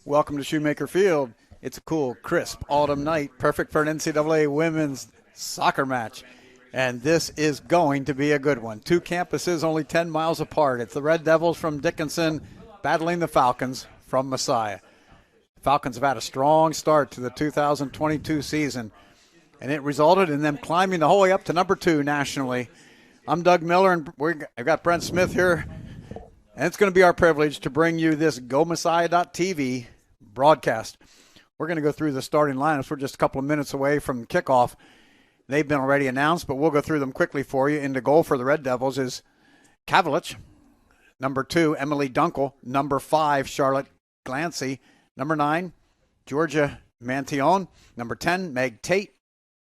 Welcome to Shoemaker Field. It's a cool, crisp autumn night, perfect for an NCAA women's soccer match. And this is going to be a good one. Two campuses only 10 miles apart. It's the Red Devils from Dickinson battling the Falcons from Messiah. Falcons have had a strong start to the 2022 season, and it resulted in them climbing the whole way up to number 2 nationally. I'm Doug Miller, and I've got Brent Smith here, and it's going to be our privilege to bring you this GoMessiah.tv broadcast. We're going to go through the starting lineups. We're just a couple of minutes away from kickoff. They've been already announced, but we'll go through them quickly for you. In the goal for the Red Devils is Kavalich. Number 2, Emily Dunkel. Number 5, Charlotte Glancy. Number 9, Georgia Mantillon. Number 10, Meg Tate.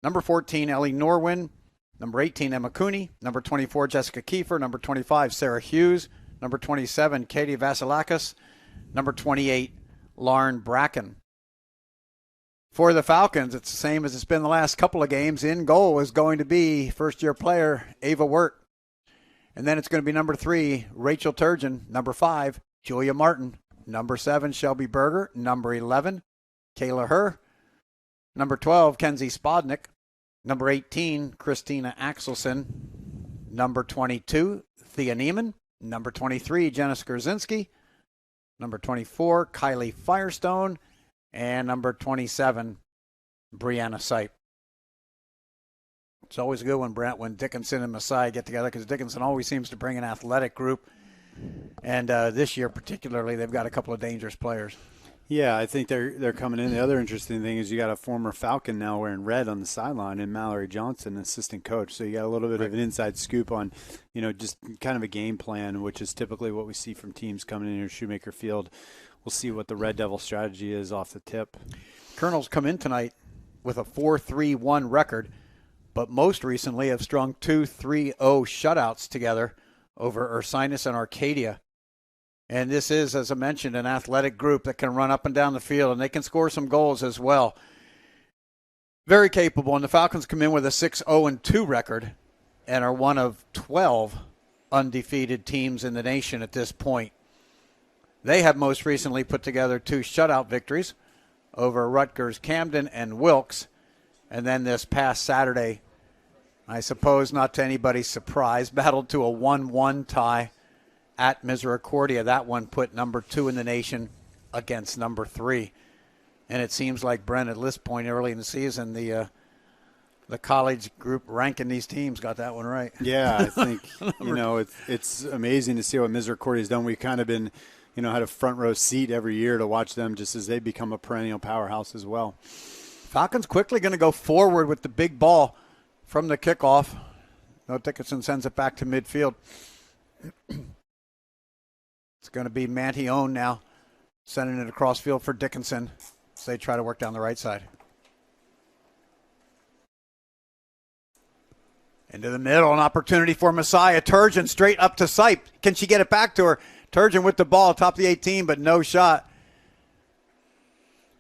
Number 14, Ellie Norwin. Number 18, Emma Cooney. Number 24, Jessica Kiefer. Number 25, Sarah Hughes. Number 27, Katie Vasilakis. Number 28, Lauren Bracken. For the Falcons, it's the same as it's been the last couple of games. In goal is going to be first-year player Ava Wirt. And then it's going to be number 3, Rachel Turgeon. Number 5, Julia Martin. Number 7, Shelby Berger. Number 11, Kayla Herr. Number 12, Kenzie Spodnik. Number 18, Christina Axelson. Number 22, Thea Neiman. Number 23, Jenna Skorzinski. Number 24, Kylie Firestone. And number 27, Brianna Sipe. It's always a good one, Brent, when Dickinson and Messiah get together, because Dickinson always seems to bring an athletic group. And this year particularly, they've got a couple of dangerous players. Yeah, I think they're coming in. The other interesting thing is you got a former Falcon now wearing red on the sideline, and Mallory Johnson, assistant coach. So you got a little bit of an inside scoop on, just kind of a game plan, which is typically what we see from teams coming in here to Shoemaker Field. We'll see what the Red Devil strategy is off the tip. Colonels come in tonight with a 4-3-1 record, but most recently have strung 2-3-0 shutouts together over Ursinus and Arcadia. And this is, as I mentioned, an athletic group that can run up and down the field, and they can score some goals as well. Very capable, and the Falcons come in with a 6-0-2 record and are one of 12 undefeated teams in the nation at this point. They have most recently put together 2 shutout victories over Rutgers, Camden, and Wilkes. And then this past Saturday, I suppose not to anybody's surprise, battled to a 1-1 tie at Misericordia. That one put number 2 in the nation against number 3. And it seems like, Brent, at this point early in the season, the college group ranking these teams got that one right. Yeah, I think, it's amazing to see what Misericordia's done. We've kind of been, had a front row seat every year to watch them just as they become a perennial powerhouse as well. Falcons quickly going to go forward with the big ball from the kickoff. No, Dickinson sends it back to midfield. It's going to be Mantillon now, sending it across field for Dickinson as they try to work down the right side. Into the middle, an opportunity for Messiah. Turgeon straight up to Sipe. Can she get it back to her? Turgeon with the ball, top of the 18, but no shot.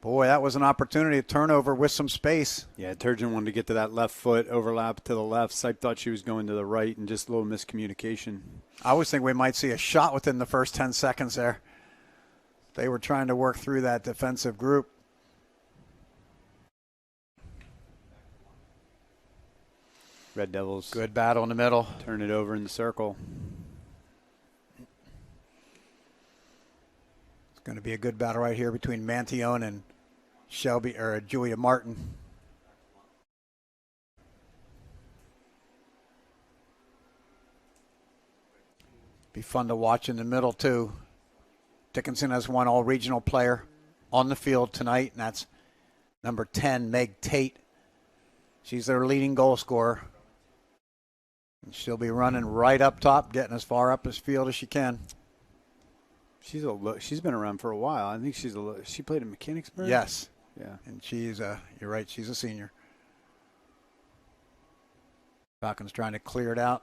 Boy, that was an opportunity, a turnover with some space. Yeah, Turgeon wanted to get to that left foot, overlap to the left. Sipe thought she was going to the right, and just a little miscommunication. I always think we might see a shot within the first 10 seconds there. They were trying to work through that defensive group. Red Devils. Good battle in the middle. Turn it over in the circle. It's going to be a good battle right here between Mantillon and Julia Martin. Be fun to watch in the middle, too. Dickinson has one all-regional player on the field tonight, and that's number 10, Meg Tate. She's their leading goal scorer. And she'll be running right up top, getting as far up as field as she can. She's been around for a while. I think she played in Mechanicsburg? Yes. Yeah. And she's, you're right, she's a senior. Falcons trying to clear it out.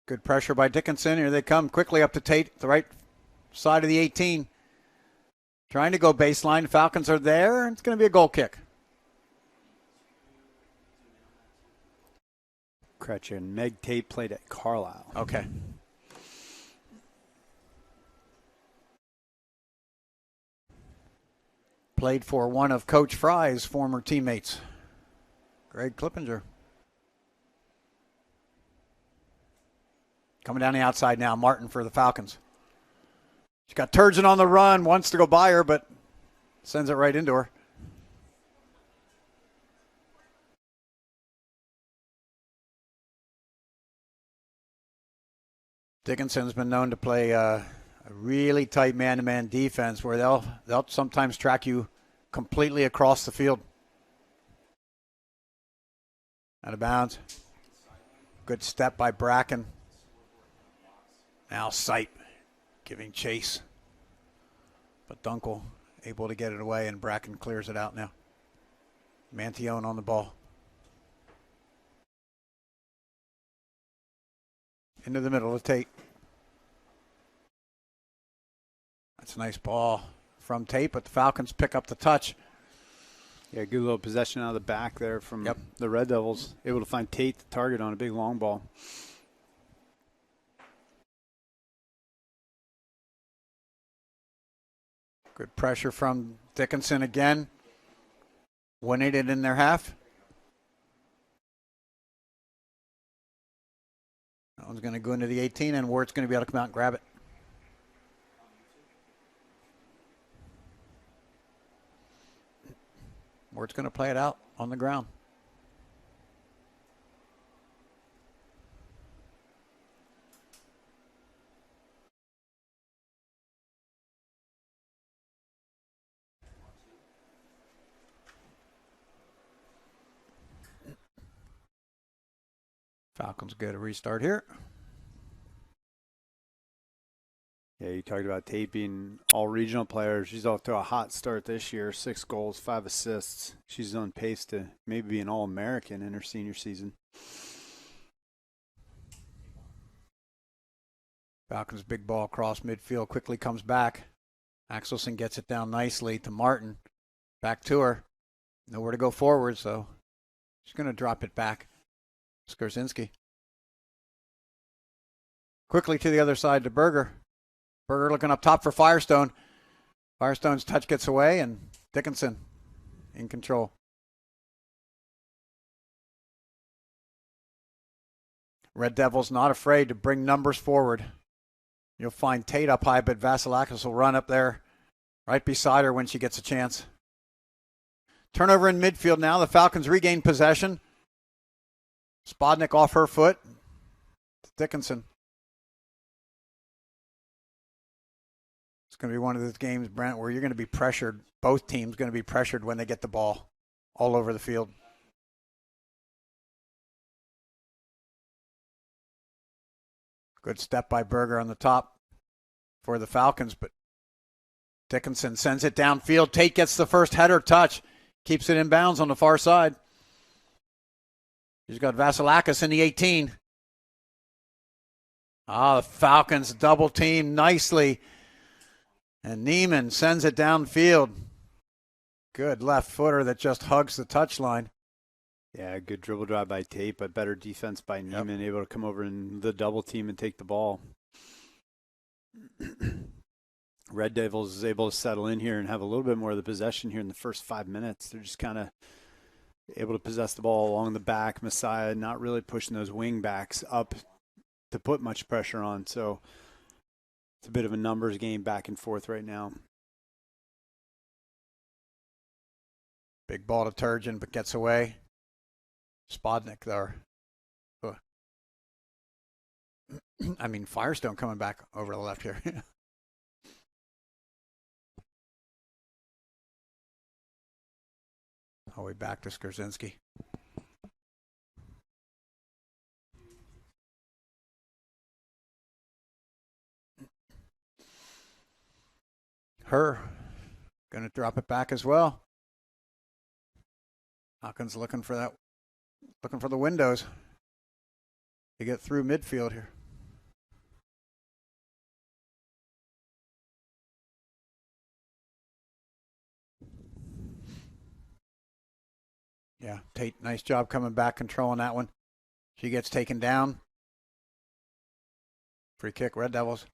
Good pressure by Dickinson. Here they come quickly up to Tate, the right side of the 18. Trying to go baseline. Falcons are there. It's going to be a goal kick. Correct you. And Meg Tate played at Carlisle. Okay. Played for one of Coach Fry's former teammates, Greg Clippinger. Coming down the outside now, Martin for the Falcons. She's got Turgeon on the run, wants to go by her, but sends it right into her. Dickinson's been known to play a really tight man-to-man defense where they'll sometimes track you completely across the field. Out of bounds. Good step by Bracken. Now Sipe giving chase. But Dunkel able to get it away, and Bracken clears it out now. Mantione on the ball. Into the middle of Tate. That's a nice ball from Tate, but the Falcons pick up the touch. Yeah, good little possession out of the back there from the Red Devils. Able to find Tate the target on a big long ball. Good pressure from Dickinson again. Winning it in their half. That one's going to go into the 18, and Wart's going to be able to come out and grab it. Wart's going to play it out on the ground. Falcons get a restart here. Yeah, you talked about Tate being all regional players. She's off to a hot start this year. 6 goals, 5 assists. She's on pace to maybe be an All-American in her senior season. Falcons big ball across midfield, quickly comes back. Axelson gets it down nicely to Martin. Back to her. Nowhere to go forward, so she's going to drop it back. Skorzinski. Quickly to the other side to Berger. Berger looking up top for Firestone. Firestone's touch gets away, and Dickinson in control. Red Devils not afraid to bring numbers forward. You'll find Tate up high, but Vasilakis will run up there right beside her when she gets a chance. Turnover in midfield now. The Falcons regain possession. Spodnik off her foot. Dickinson. It's going to be one of those games, Brent, where you're going to be pressured. Both teams going to be pressured when they get the ball all over the field. Good step by Berger on the top for the Falcons, but Dickinson sends it downfield. Tate gets the first header touch. Keeps it in bounds on the far side. He's got Vasilakis in the 18. The Falcons double team nicely. And Neiman sends it downfield. Good left footer that just hugs the touchline. Yeah, good dribble drive by Tate, but better defense by Neiman, able to come over in the double team and take the ball. Red Devils is able to settle in here and have a little bit more of the possession here in the first 5 minutes. They're just kind of able to possess the ball along the back. Messiah not really pushing those wing backs up to put much pressure on. So it's a bit of a numbers game back and forth right now. Big ball to Turgeon, but gets away. Spodnik there. Firestone coming back over to the left here. All the way back to Skorzinski. Her going to drop it back as well. Hawkins looking for the windows to get through midfield here. Yeah, Tate, nice job coming back, controlling that one. She gets taken down. Free kick, Red Devils.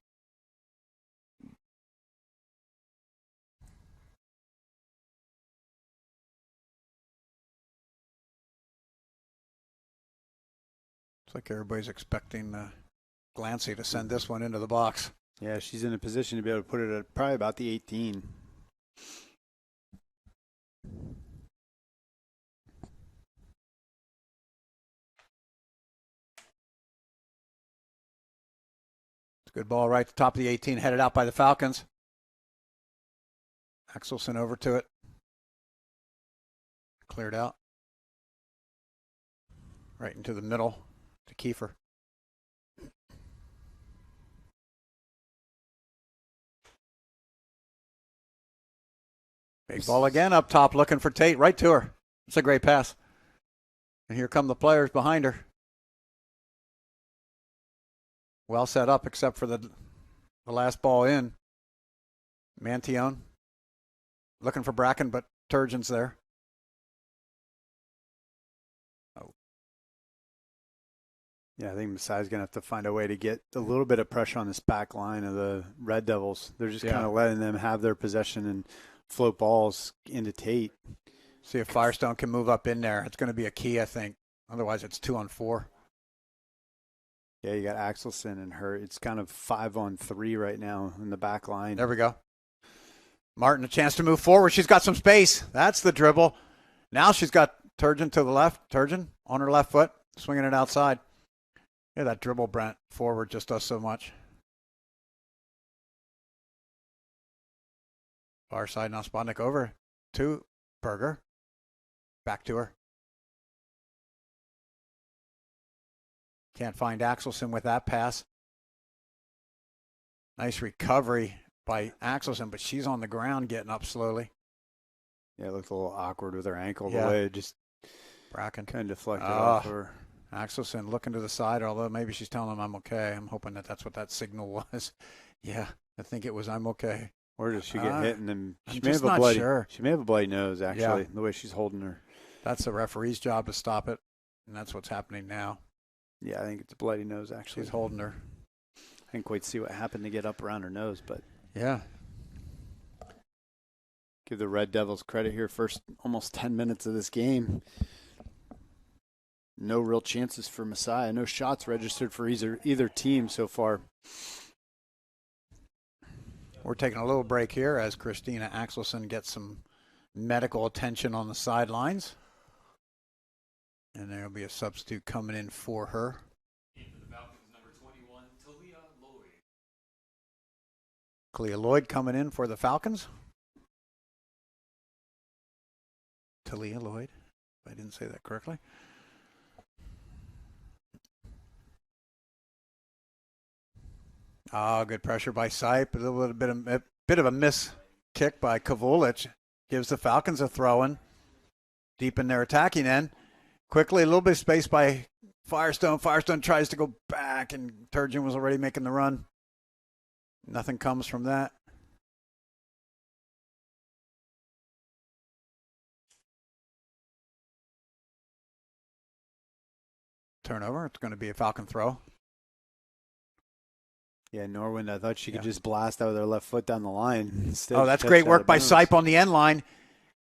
It's like everybody's expecting Glancy to send this one into the box. Yeah, she's in a position to be able to put it at probably about the 18. It's a good ball right at the top of the 18, headed out by the Falcons. Axelson over to it. Cleared out. Right into the middle to Kiefer. Big ball again up top, looking for Tate, right to her. It's a great pass. And here come the players behind her. Well set up, except for the last ball in. Mantione looking for Bracken, but Turgeon's there. Oh. Yeah, I think Messiah's going to have to find a way to get a little bit of pressure on this back line of the Red Devils. They're just kind of letting them have their possession and float balls into Tate. See if Firestone can move up in there. It's going to be a key, I think. Otherwise, it's 2-on-4. Yeah, you got Axelson and her. It's kind of 5-on-3 right now in the back line. There we go. Martin, a chance to move forward. She's got some space. That's the dribble. Now she's got Turgeon to the left. Turgeon on her left foot, swinging it outside. Yeah, that dribble, Brent, forward just does so much. Far side now, Spotnik over to Berger. Back to her. Can't find Axelson with that pass. Nice recovery by Axelson, but she's on the ground getting up slowly. Yeah, it looked a little awkward with her ankle the Yeah. way it just Bracken kind of deflected off her. Axelson looking to the side, although maybe she's telling him I'm okay. I'm hoping that that's what that signal was. Yeah, I think it was I'm okay. Or does she get hit and then she may have a bloody sure. She may have a bloody nose, actually, the way she's holding her. That's the referee's job to stop it, and that's what's happening now. Yeah, I think it's a bloody nose, actually. She's holding her. I didn't quite see what happened to get up around her nose, but yeah. Give the Red Devils credit here. First almost 10 minutes of this game. No real chances for Messiah. No shots registered for either team so far. We're taking a little break here as Christina Axelson gets some medical attention on the sidelines. And there will be a substitute coming in for her. Number 21, Talia Lloyd. Talia Lloyd coming in for the Falcons. Talia Lloyd, if I didn't say that correctly. Good pressure by Sipe. A little bit of a miss kick by Kavulich. Gives the Falcons a throw-in. Deep in their attacking end. Quickly, a little bit of space by Firestone. Firestone tries to go back, and Turgeon was already making the run. Nothing comes from that. Turnover. It's going to be a Falcon throw. Yeah, Norwind, I thought she could just blast out with her left foot down the line. Instead, that's great work by Sipe on the end line.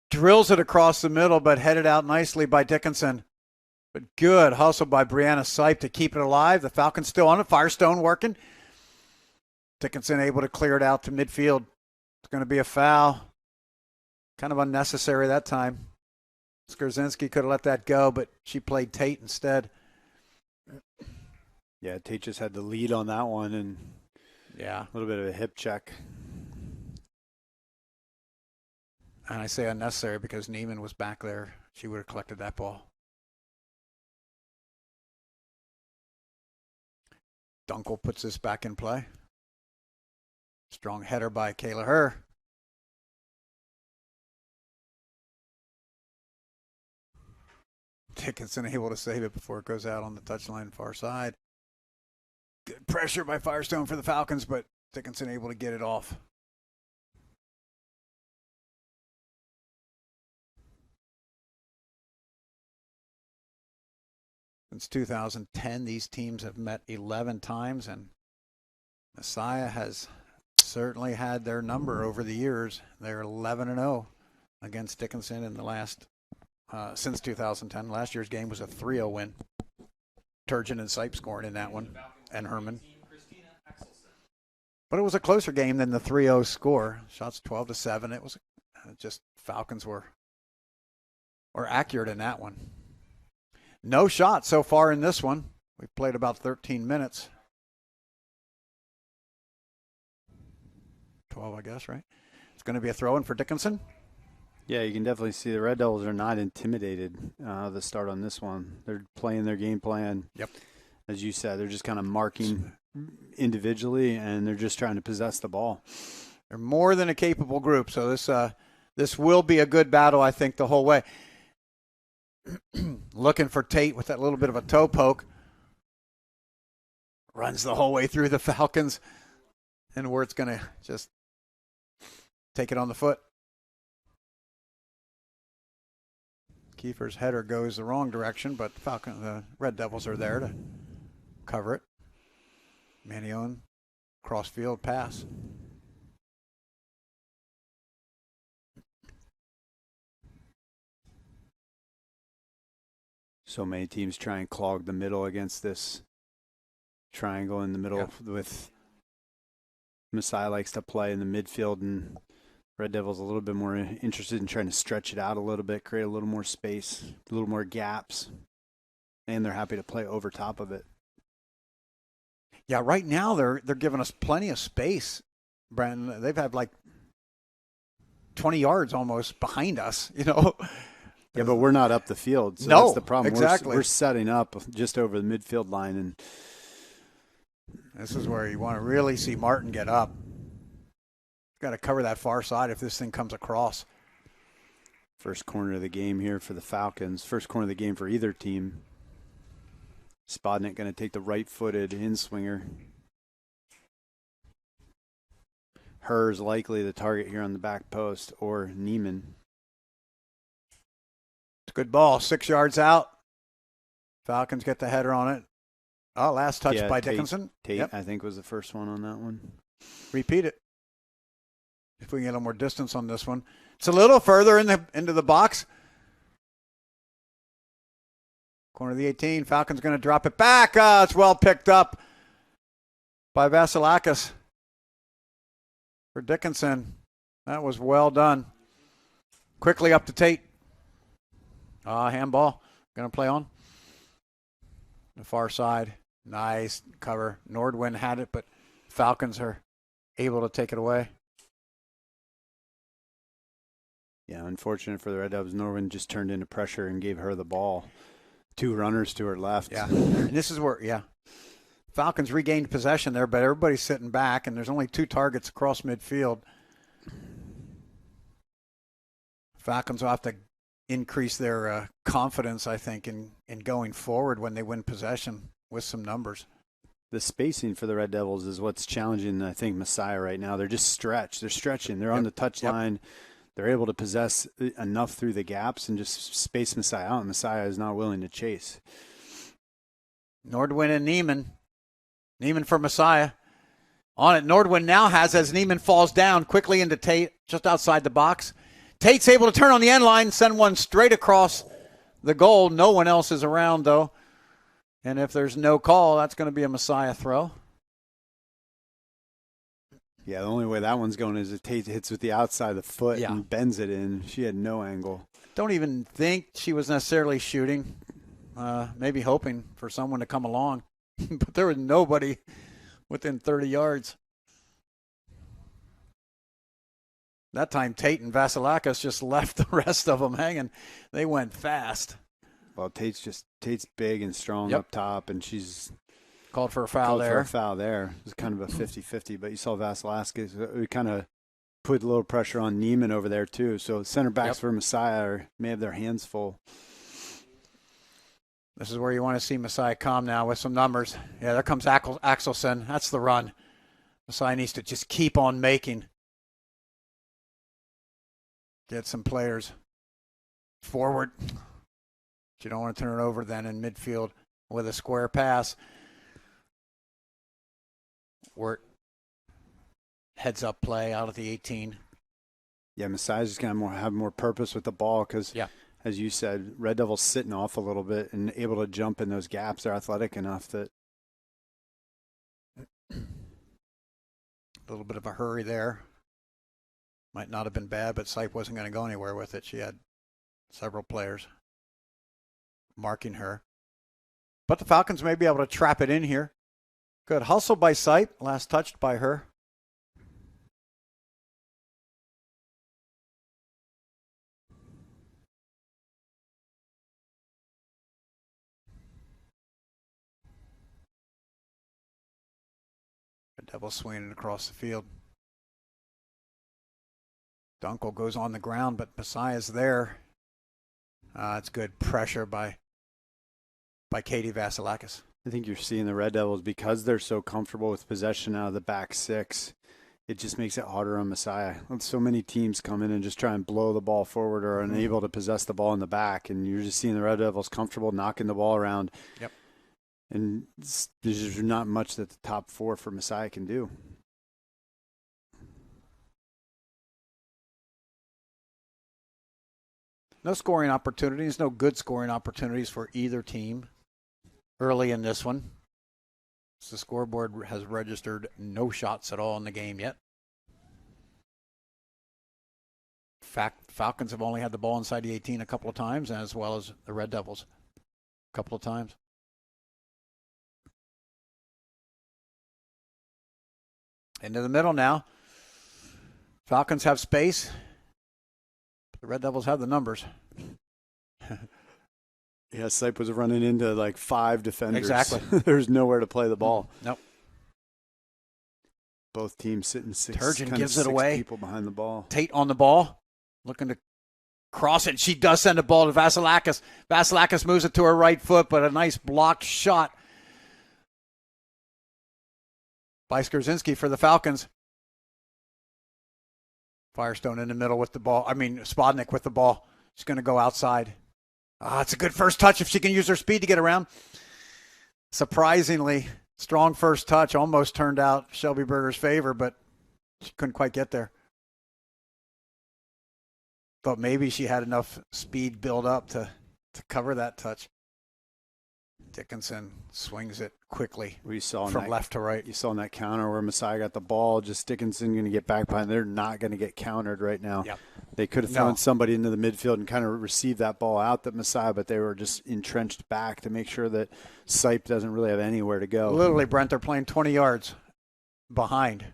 Drills it across the middle, but headed out nicely by Dickinson. But good hustle by Brianna Sipe to keep it alive. The Falcons still on it. Firestone working. Dickinson able to clear it out to midfield. It's going to be a foul. Kind of unnecessary that time. Skorzinski could have let that go, but she played Tate instead. Yeah, Tate just had the lead on that one, and a little bit of a hip check. And I say unnecessary because Neiman was back there. She would have collected that ball. Dunkel puts this back in play. Strong header by Kayla Herr. Dickinson able to save it before it goes out on the touchline far side. Good pressure by Firestone for the Falcons, but Dickinson able to get it off. Since 2010, these teams have met 11 times, and Messiah has certainly had their number over the years. They're 11-0 against Dickinson in the last since 2010. Last year's game was a 3-0 win. Turgeon and Sipe scoring in that one, and Herman. But it was a closer game than the 3-0 score. Shots 12-7. It was just Falcons were accurate in that one. No shots so far in this one. We played about 13 minutes. 12, I guess, right? It's going to be a throw-in for Dickinson. Yeah, you can definitely see the Red Devils are not intimidated the start on this one. They're playing their game plan. Yep. As you said, they're just kind of marking individually, and they're just trying to possess the ball. They're more than a capable group, so this will be a good battle, I think, the whole way. Looking for Tate with that little bit of a toe poke. Runs the whole way through the Falcons, and where it's going to just take it on the foot. Kiefer's header goes the wrong direction, but the Red Devils are there to cover it. Manion, cross-field pass. So many teams try and clog the middle against this triangle in the middle with Messiah likes to play in the midfield, and Red Devils a little bit more interested in trying to stretch it out a little bit, create a little more space, a little more gaps, and they're happy to play over top of it. Yeah, right now they're giving us plenty of space, Brandon. They've had like 20 yards almost behind us, you know. Yeah, but we're not up the field, so no, that's the problem. Exactly. We're setting up just over the midfield line, and this is where you want to really see Martin get up. Got to cover that far side if this thing comes across. First corner of the game here for the Falcons. First corner of the game for either team. Spodnik going to take the right-footed in-swinger. Herr's likely the target here on the back post, or Neiman. It's a good ball. 6 yards out. Falcons get the header on it. Oh, last touch by Dickinson. Tate, I think, was the first one on that one. Repeat it. If we can get a little more distance on this one. It's a little further into the box. Corner of the 18. Falcons going to drop it back. It's well picked up by Vasilakis for Dickinson. That was well done. Quickly up to Tate. Handball. Going to play on. The far side. Nice cover. Nordwin had it, but Falcons are able to take it away. Yeah, unfortunate for the Red Devils. Norwin just turned into pressure and gave her the ball. 2 runners to her left. Yeah, and this is where, Falcons regained possession there, but everybody's sitting back, and there's only 2 targets across midfield. Falcons will have to increase their confidence, I think, in going forward when they win possession with some numbers. The spacing for the Red Devils is what's challenging, I think, Messiah right now. They're just stretched. They're stretching. They're on the touchline. They're able to possess enough through the gaps and just space Messiah out. Messiah is not willing to chase. Nordwin and Neiman. Neiman for Messiah. On it, Nordwin now has as Neiman falls down quickly into Tate just outside the box. Tate's able to turn on the end line, send one straight across the goal. No one else is around, though. And if there's no call, that's going to be a Messiah throw. Yeah, the only way that one's going is if Tate hits with the outside of the foot and bends it in. She had no angle. Don't even think she was necessarily shooting. Maybe hoping for someone to come along. But there was nobody within 30 yards. That time Tate and Vasilakis just left the rest of them hanging. They went fast. Well, Tate's big and strong up top, and she's called for a foul there. It was kind of a 50-50, but you saw Vasilakis. We kind of put a little pressure on Neiman over there, too. So center backs for Messiah may have their hands full. This is where you want to see Messiah come now with some numbers. Yeah, there comes Axelson. That's the run. Messiah needs to just keep on making. Get some players forward. You don't want to turn it over then in midfield. with a square pass. Wirt heads up play out at the 18. Yeah, Messiah's just going to have more purpose with the ball because, as you said, Red Devils sitting off a little bit and able to jump in those gaps. They're athletic enough that. A little bit of a hurry there. Might not have been bad, but Sipe wasn't going to go anywhere with it. She had several players marking her. But the Falcons may be able to trap it in here. Good hustle by Sipe. Last touched by her. The Devils swinging it across the field. Dunkel goes on the ground, but Messiah's there. It's good pressure by Katie Vasilakis. I think you're seeing the Red Devils, because they're so comfortable with possession out of the back six, it just makes it harder on Messiah. So many teams come in and just try and blow the ball forward or are unable to possess the ball in the back, and you're just seeing the Red Devils comfortable knocking the ball around. Yep. And there's just not much that the top four for Messiah can do. No scoring opportunities, no good scoring opportunities for either team early in this one. So the scoreboard has registered no shots at all in the game yet. In fact, Falcons have only had the ball inside the 18 a couple of times, as well as the Red Devils a couple of times. Into the middle now. Falcons have space. The Red Devils have the numbers. Yeah, Sipe was running into like 5 defenders. Exactly. There's nowhere to play the ball. Nope. Both teams sitting Turgeon gives it away. People behind the ball. Tate on the ball, looking to cross it. She does send a ball to Vasilakis. Vasilakis moves it to her right foot, but a nice blocked shot by Skorzinski for the Falcons. Firestone in the middle with the ball. Spodnik with the ball. She's going to go outside. It's a good first touch if she can use her speed to get around. Surprisingly strong first touch. Almost turned out Shelby Berger's favor, but she couldn't quite get there. Thought maybe she had enough speed build up to cover that touch. Dickinson swings it quickly from left to right. You saw in that counter where Messiah got the ball, just Dickinson going to get back behind. They're not going to get countered right now. Yep. They could have thrown somebody into the midfield and kind of received that ball out that Messiah, but they were just entrenched back to make sure that Sipe doesn't really have anywhere to go. Literally, Brent, they're playing 20 yards behind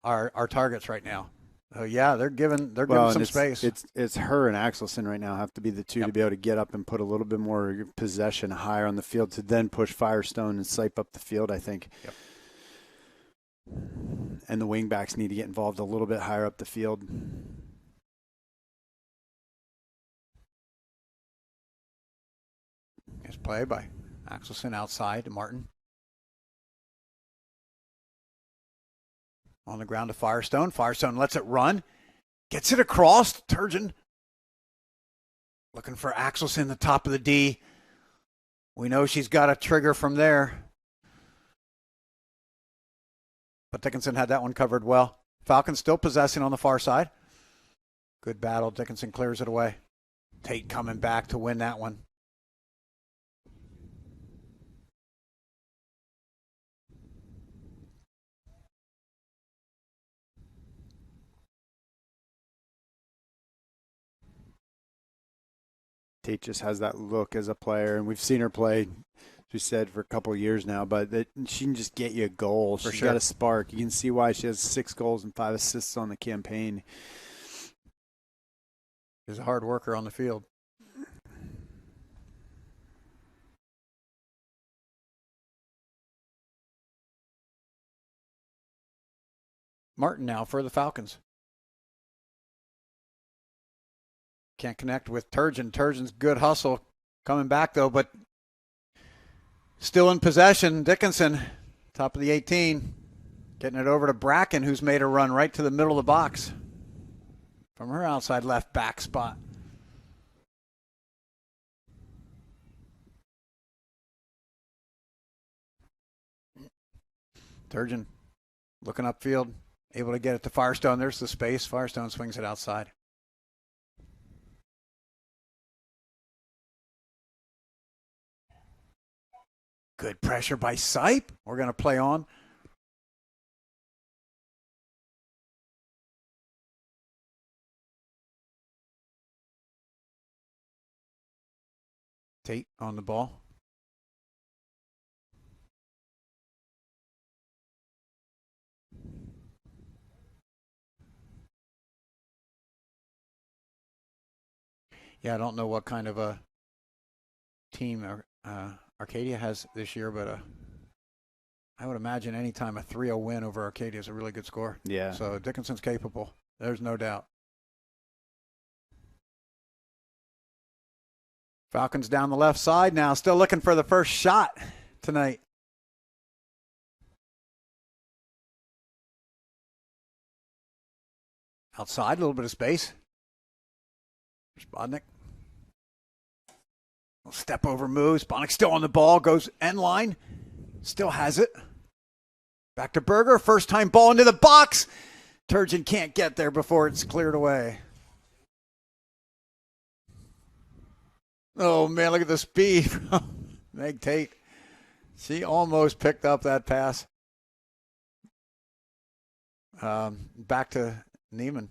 our targets right now. They're giving some space. It's her and Axelson right now have to be the two to be able to get up and put a little bit more possession higher on the field to then push Firestone and Sipe up the field, I think. Yep. And the wingbacks need to get involved a little bit higher up the field. Nice play by Axelson outside to Martin. On the ground to Firestone. Firestone lets it run. Gets it across. Turgeon looking for Axelson, the top of the D. We know she's got a trigger from there. But Dickinson had that one covered well. Falcons still possessing on the far side. Good battle. Dickinson clears it away. Tate coming back to win that one. Tate just has that look as a player, and we've seen her play, as we said, for a couple of years now, but she can just get you a goal. She's got a spark. You can see why she has 6 goals and 5 assists on the campaign. She's a hard worker on the field. Martin now for the Falcons. Can't connect with Turgeon. Turgeon's good hustle coming back, though, but still in possession. Dickinson, top of the 18, getting it over to Bracken, who's made a run right to the middle of the box from her outside left back spot. Turgeon looking upfield, able to get it to Firestone. There's the space. Firestone swings it outside. Good pressure by Sipe. We're going to play on. Tate on the ball. Yeah, I don't know what kind of a team Arcadia has this year, but I would imagine anytime a 3-0 win over Arcadia is a really good score. Yeah. So Dickinson's capable. There's no doubt. Falcons down the left side now, still looking for the first shot tonight. Outside, a little bit of space. Spodnik. Step over move. Spodnik still on the ball. Goes end line. Still has it. Back to Berger. First time ball into the box. Turgeon can't get there before it's cleared away. Oh, man, look at the speed from Meg Tate. She almost picked up that pass. Back to Neiman.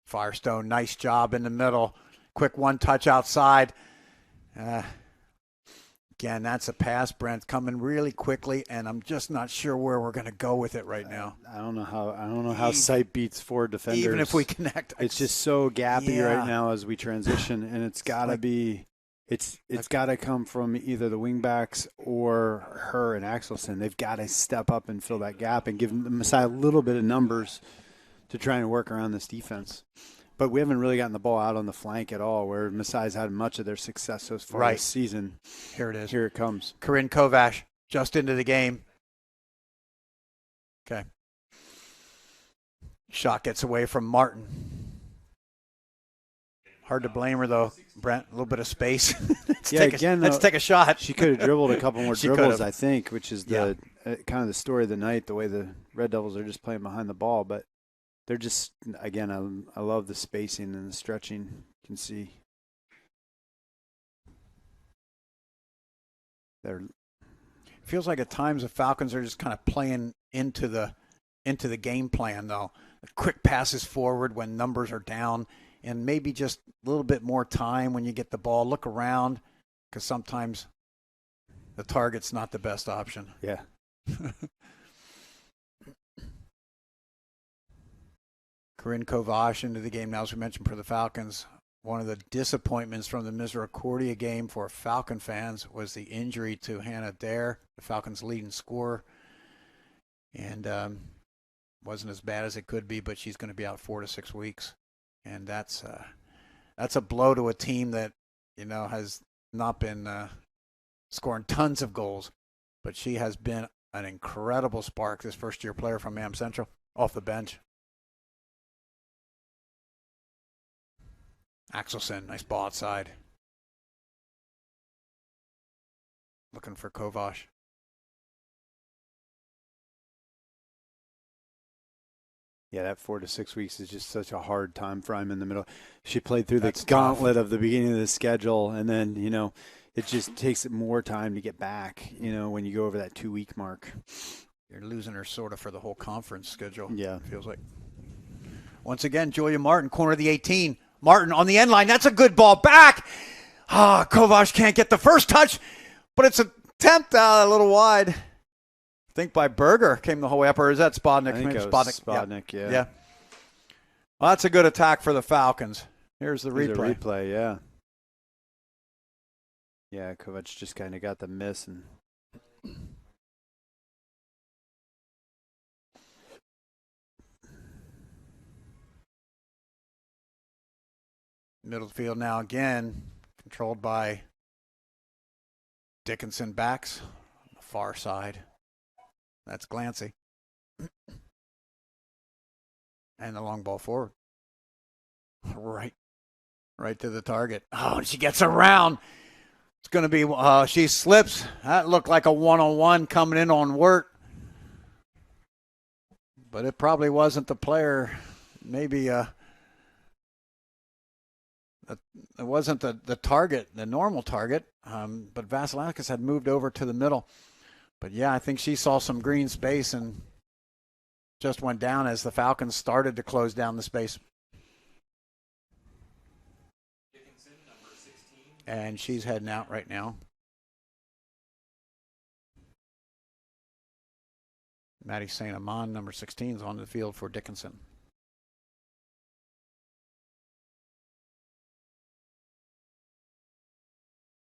Firestone, nice job in the middle. Quick one touch outside. Again, that's a pass, Brent, coming really quickly, and I'm just not sure where we're going to go with it right now. I don't know how Sipe beats 4 defenders. Even if we connect, it's just so gappy right now as we transition, and it's got to be. It's got to come from either the wingbacks or her and Axelson. They've got to step up and fill that gap and give Messiah a little bit of numbers to try and work around this defense. But we haven't really gotten the ball out on the flank at all, where Messiah's had much of their success so far this season. Here it is. Here it comes. Corinne Kovash just into the game. Okay. Shot gets away from Martin. Hard to blame her, though, Brent. A little bit of space. let's take a shot. She could have dribbled a couple more dribbles, could've. I think, which is the kind of the story of the night, the way the Red Devils are just playing behind the ball. But they're just, again, I love the spacing and the stretching. You can see they're. Feels like at times the Falcons are just kind of playing into the game plan, though. Quick passes forward when numbers are down, and maybe just a little bit more time when you get the ball. Look around, because sometimes the target's not the best option. Yeah. Corinne Kovash into the game now, as we mentioned, for the Falcons. One of the disappointments from the Misericordia game for Falcon fans was the injury to Hannah Dare, the Falcons' leading scorer. And wasn't as bad as it could be, but she's going to be out 4 to 6 weeks. And that's a blow to a team that, has not been scoring tons of goals. But she has been an incredible spark, this first-year player from Am Central, off the bench. Axelson, nice ball outside. Looking for Kovash. Yeah, that 4 to 6 weeks is just such a hard time frame in the middle. She played through the gauntlet of the beginning of the schedule, and then, it just takes more time to get back, when you go over that 2-week mark. You're losing her sort of for the whole conference schedule. Yeah. It feels like. Once again, Julia Martin, corner of the 18. Martin on the end line. That's a good ball back. Kovash can't get the first touch, but it's an attempt a little wide. I think by Berger came the whole way up, or is that Spodnik? I think it was Spodnik, yeah. Well, that's a good attack for the Falcons. Here's the replay. Yeah. Yeah, Kovac just kind of got the miss and. Middle field now again, controlled by Dickinson backs on the far side. That's Glancy. And the long ball forward. Right to the target. Oh, and she gets around. going to be, she slips. That looked like a one-on-one coming in on Wirt. But it probably wasn't the player. Maybe it wasn't the target, the normal target. But Vasilakis had moved over to the middle. But, yeah, I think she saw some green space and just went down as the Falcons started to close down the space. Dickinson, number 16. And she's heading out right now. Maddie St. Amand, number 16, is on the field for Dickinson.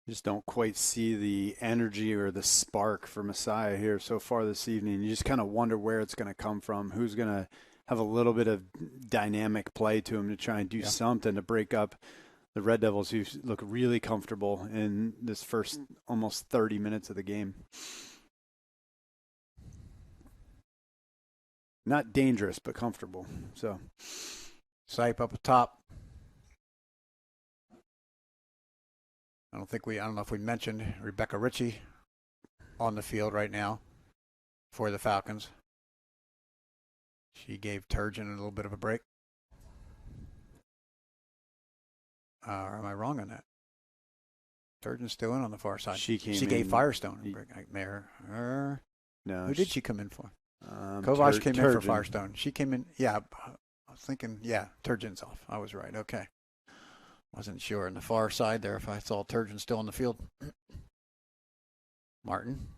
Just don't quite see the energy or the spark for Messiah here so far this evening. You just kind of wonder where it's going to come from, who's going to have a little bit of dynamic play to him to try and do something to break up the Red Devils, who look really comfortable in this first almost 30 minutes of the game. Not dangerous, but comfortable. So, Sipe up top. I don't know if we mentioned Rebecca Ritchie on the field right now for the Falcons. She gave Turgeon a little bit of a break. Or am I wrong on that? Turgeon's still in on the far side. She gave Firestone a break. No. Who did she come in for? Kovac came in for Turgeon. Firestone. She came in. Yeah, I was thinking. Yeah, Turgeon's off. I was right. Okay. Wasn't sure on the far side there if I saw Turgeon still on the field. Martin.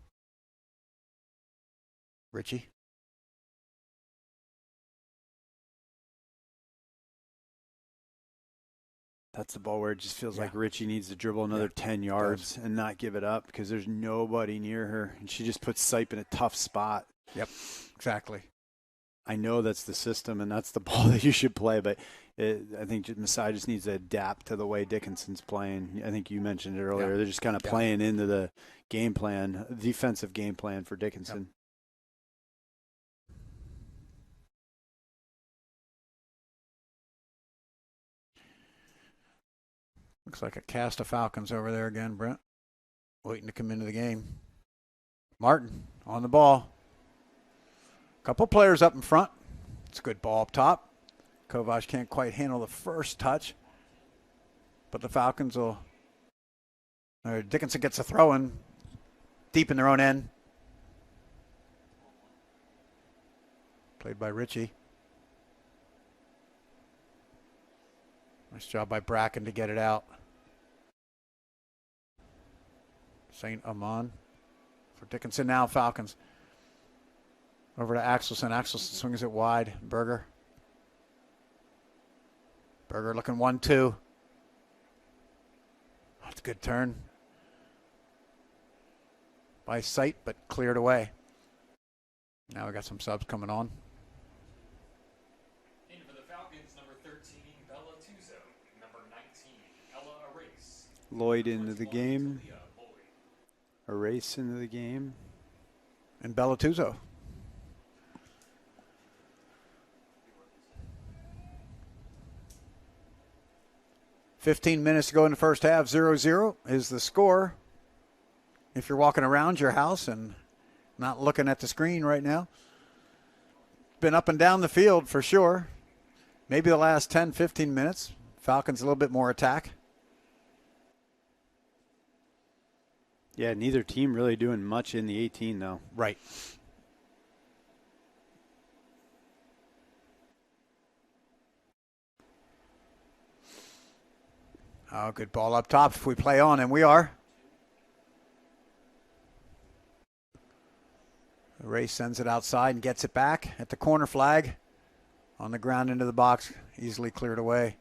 Ritchie. That's the ball where it just feels like Ritchie needs to dribble another 10 yards and not give it up because there's nobody near her. And she just puts Sipe in a tough spot. Yep, exactly. I know that's the system and that's the ball that you should play, but I think Messiah just needs to adapt to the way Dickinson's playing. I think you mentioned it earlier. Yeah. They're just kind of playing into the game plan, defensive game plan for Dickinson. Yep. Looks like a cast of Falcons over there again, Brent. Waiting to come into the game. Martin on the ball. Couple players up in front. It's a good ball up top. Kovac can't quite handle the first touch. But the Falcons will... Dickinson gets a throw in deep in their own end. Played by Ritchie. Nice job by Bracken to get it out. St. Amand for Dickinson now, Falcons. Over to Axelson. Axelson swings it wide. Berger. Berger looking 1-2. That's a good turn by sight, but cleared away. Now we got some subs coming on. In for the Falcons, number 13, Bella Tuzo. Number 19, Ella Arace. Lloyd into the game. Talia Lloyd. A race into the game. And Bellatuzo. $15 minutes to go in the first half. 0-0 is the score. If you're walking around your house and not looking at the screen right now. Been up and down the field for sure. Maybe the last 10, 15 minutes. Falcons a little bit more attack. Yeah, neither team really doing much in the 18, though. Right. Oh, good ball up top if we play on, and we are. Ray sends it outside and gets it back at the corner flag. On the ground into the box, easily cleared away.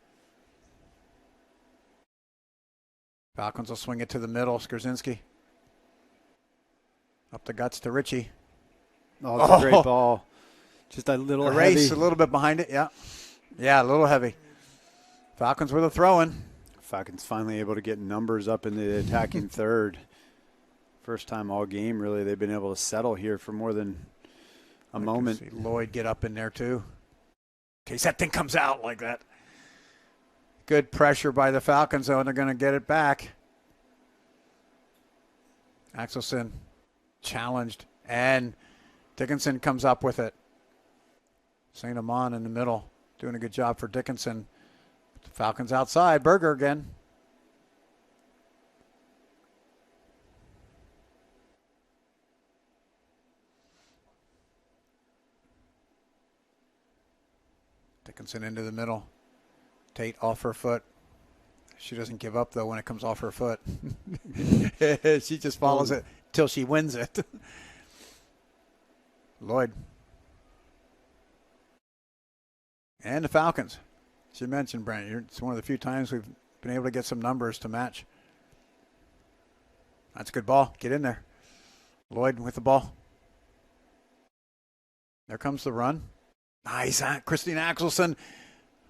Falcons will swing it to the middle, Skorzinski. Up the guts to Ritchie. Oh, it's a great ball. Just a little race, heavy. a little bit behind it, yeah. Yeah, a little heavy. Falcons with a throw-in. Falcons finally able to get numbers up in the attacking third. First time all game, really, they've been able to settle here for more than a moment. See Lloyd get up in there, too. In case that thing comes out like that. Good pressure by the Falcons, though, and they're going to get it back. Axelson challenged, and Dickinson comes up with it. St. Amand in the middle, doing a good job for Dickinson. The Falcons outside. Berger again. Dickinson into the middle. Tate off her foot. She doesn't give up, though, when it comes off her foot. She just follows it till she wins it. Lloyd. And the Falcons. As you mentioned, Brent, it's one of the few times we've been able to get some numbers to match. That's a good ball. Get in there. Lloyd with the ball. There comes the run. Nice. Christine Axelson.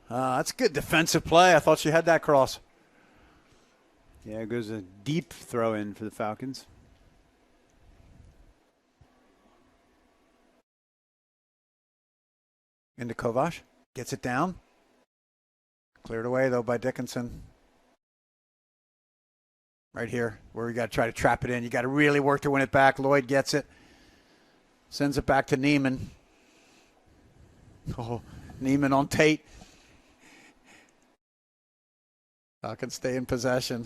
That's a good defensive play. I thought she had that cross. Yeah, it goes a deep throw in for the Falcons. Into Kovash. Gets it down. Cleared away, though, by Dickinson. Right here, where we got to try to trap it in. You got to really work to win it back. Lloyd gets it. Sends it back to Neiman. Oh, Neiman on Tate. Falcons stay in possession.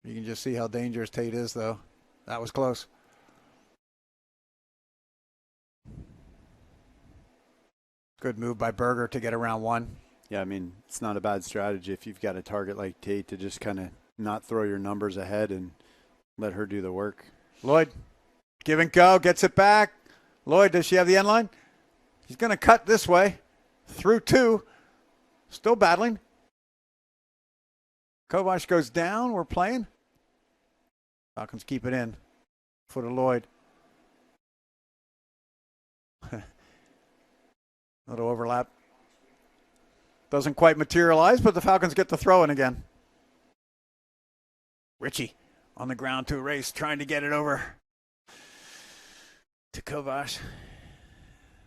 You can just see how dangerous Tate is, though. That was close. Good move by Berger to get around one. Yeah, I mean, it's not a bad strategy if you've got a target like Tate to just kind of not throw your numbers ahead and let her do the work. Lloyd, give and go, gets it back. Lloyd, does she have the end line? She's going to cut this way. Through two. Still battling. Kovash goes down. We're playing. Falcons keep it in. Foot of Lloyd. Little overlap. Doesn't quite materialize, but the Falcons get the throw in again. Ritchie on the ground to erase, trying to get it over to Kovash.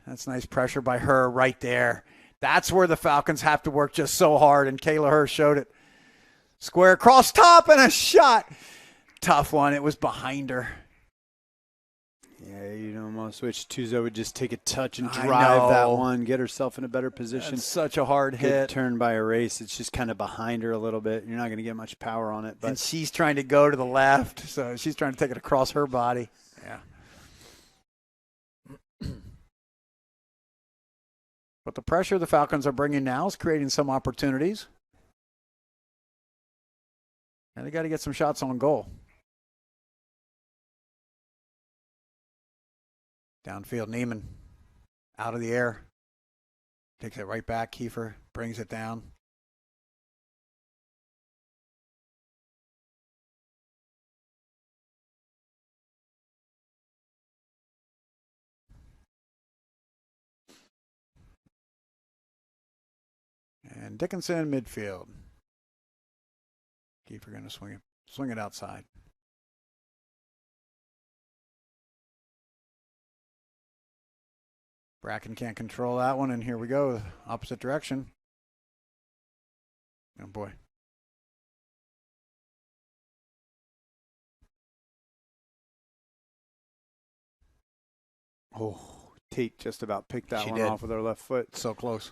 That's nice pressure by her right there. That's where the Falcons have to work just so hard, and Kayla Hurst showed it. Square across top and a shot. Tough one. It was behind her. Yeah, you almost wish Tuzo would just take a touch and drive that one, get herself in a better position. That's such a hard Good hit. turn by Erase. It's just kind of behind her a little bit. You're not going to get much power on it. But And she's trying to go to the left, so she's trying to take it across her body. Yeah. But the pressure the Falcons are bringing now is creating some opportunities. And they got to get some shots on goal. Downfield, Neiman out of the air. Takes it right back. Kiefer brings it down. And Dickinson midfield. Kiefer going to swing it outside. Bracken can't control that one, and here we go, opposite direction. Oh, boy. oh, Tate just about picked that She one did. off with her left foot. So close.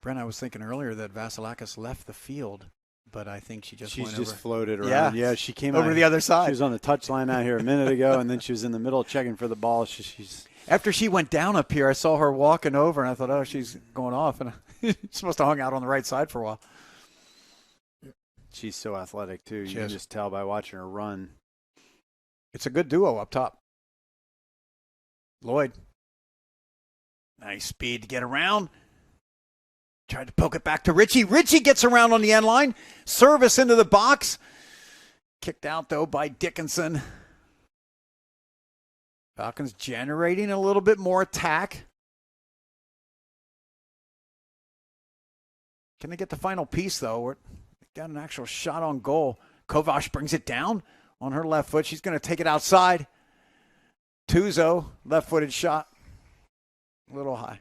Brent, I was thinking earlier that Vasilakis left the field, but I think she just She's went just over. floated around. Yeah. Yeah, she came Over out, the other side. She was on the touchline out here a minute ago, and then she was in the middle checking for the ball. She's After she went down up here, I saw her walking over, and I thought, oh, she's going off. And she must have hung out on the right side for a while. She's so athletic, too. She You can is. just tell by watching her run. It's a good duo up top. Lloyd. Nice speed to get around. Tried to poke it back to Ritchie. Ritchie gets around on the end line. Service into the box. Kicked out, though, by Dickinson. Falcons generating a little bit more attack. Can they get the final piece, though? We're got an actual shot on goal. Kovash brings it down on her left foot. She's going to take it outside. Tuzo, left-footed shot. A little high.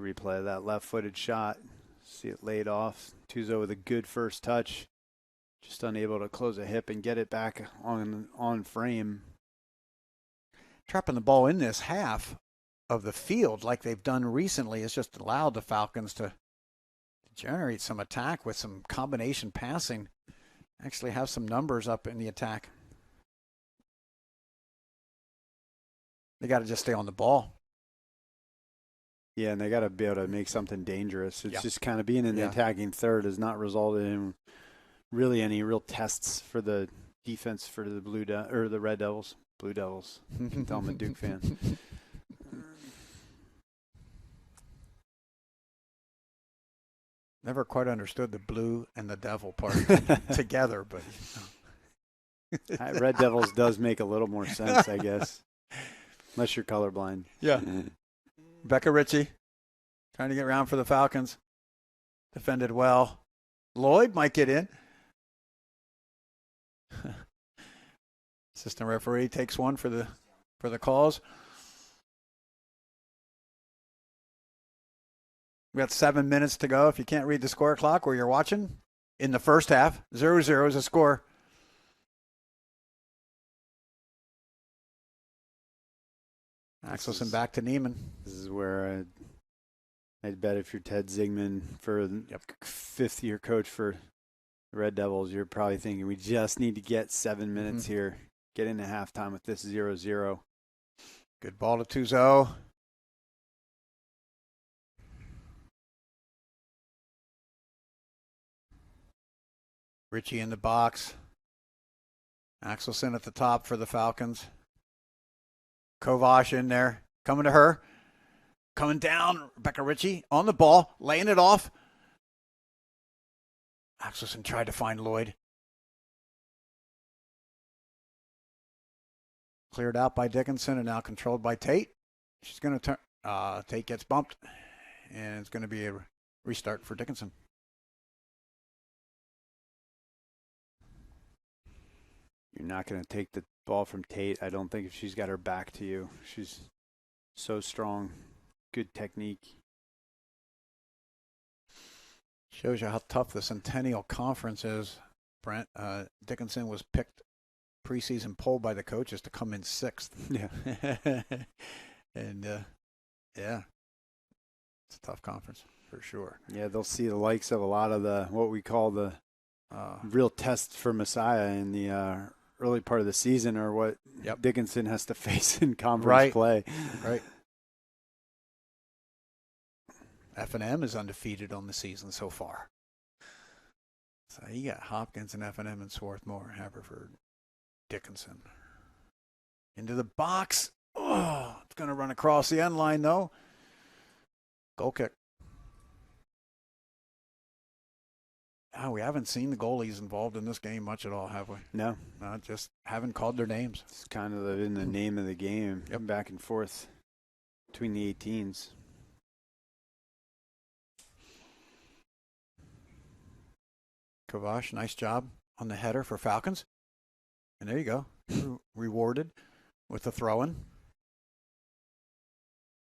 Replay of that left-footed shot. See it laid off. Tuzo with a good first touch. Just unable to close a hip and get it back on frame. Trapping the ball in this half of the field like they've done recently has just allowed the Falcons to generate some attack with some combination passing. Actually have some numbers up in the attack. They got to just stay on the ball. Yeah, and they got to be able to make something dangerous. It's Yeah. just kind of being in the attacking third has not resulted in really any real tests for the defense for the the Red Devils. Blue Devils. You can tell I'm a Duke fan. Never quite understood the blue and the devil part together, but Red Devils does make a little more sense, I guess. Unless you're colorblind. Yeah. Becca Ritchie trying to get around for the Falcons. Defended well. Lloyd might get in. Assistant referee takes one for the calls. We got 7 minutes to go. If you can't read the score clock where you're watching, in the first half, 0-0 is a score. Axelson back to Neiman. This is where I'd bet if you're Ted Zingman for fifth-year coach for the Red Devils, you're probably thinking we just need to get 7 minutes here, get into halftime with this 0-0. Good ball to Tuzo. Ritchie in the box. Axelson at the top for the Falcons. Kovash in there. Coming to her. Coming down. Rebecca Ritchie on the ball. Laying it off. Axelson tried to find Lloyd. Cleared out by Dickinson and now controlled by Tate. She's going to turn. Tate gets bumped. And it's going to be a restart for Dickinson. You're not going to take the ball from Tate. I don't think if she's got her back to you. She's so strong. Good technique. Shows you how tough the Centennial Conference is. Brent Dickinson was picked preseason poll by the coaches to come in 6th. Yeah. And, yeah, it's a tough conference for sure. Yeah, they'll see the likes of a lot of the what we call the real tests for Messiah in the early part of the season or what Dickinson has to face in conference play. Right. F&M is undefeated on the season so far. So you got Hopkins and F&M and Swarthmore, Haverford, Dickinson. Into the box. Oh, it's going to run across the end line, though. Goal kick. We haven't seen the goalies involved in this game much at all, have we? No. Just haven't called their names. It's kind of in the name of the game, back and forth between the 18s. Kovash, nice job on the header for Falcons. And there you go. Rewarded with the throw-in.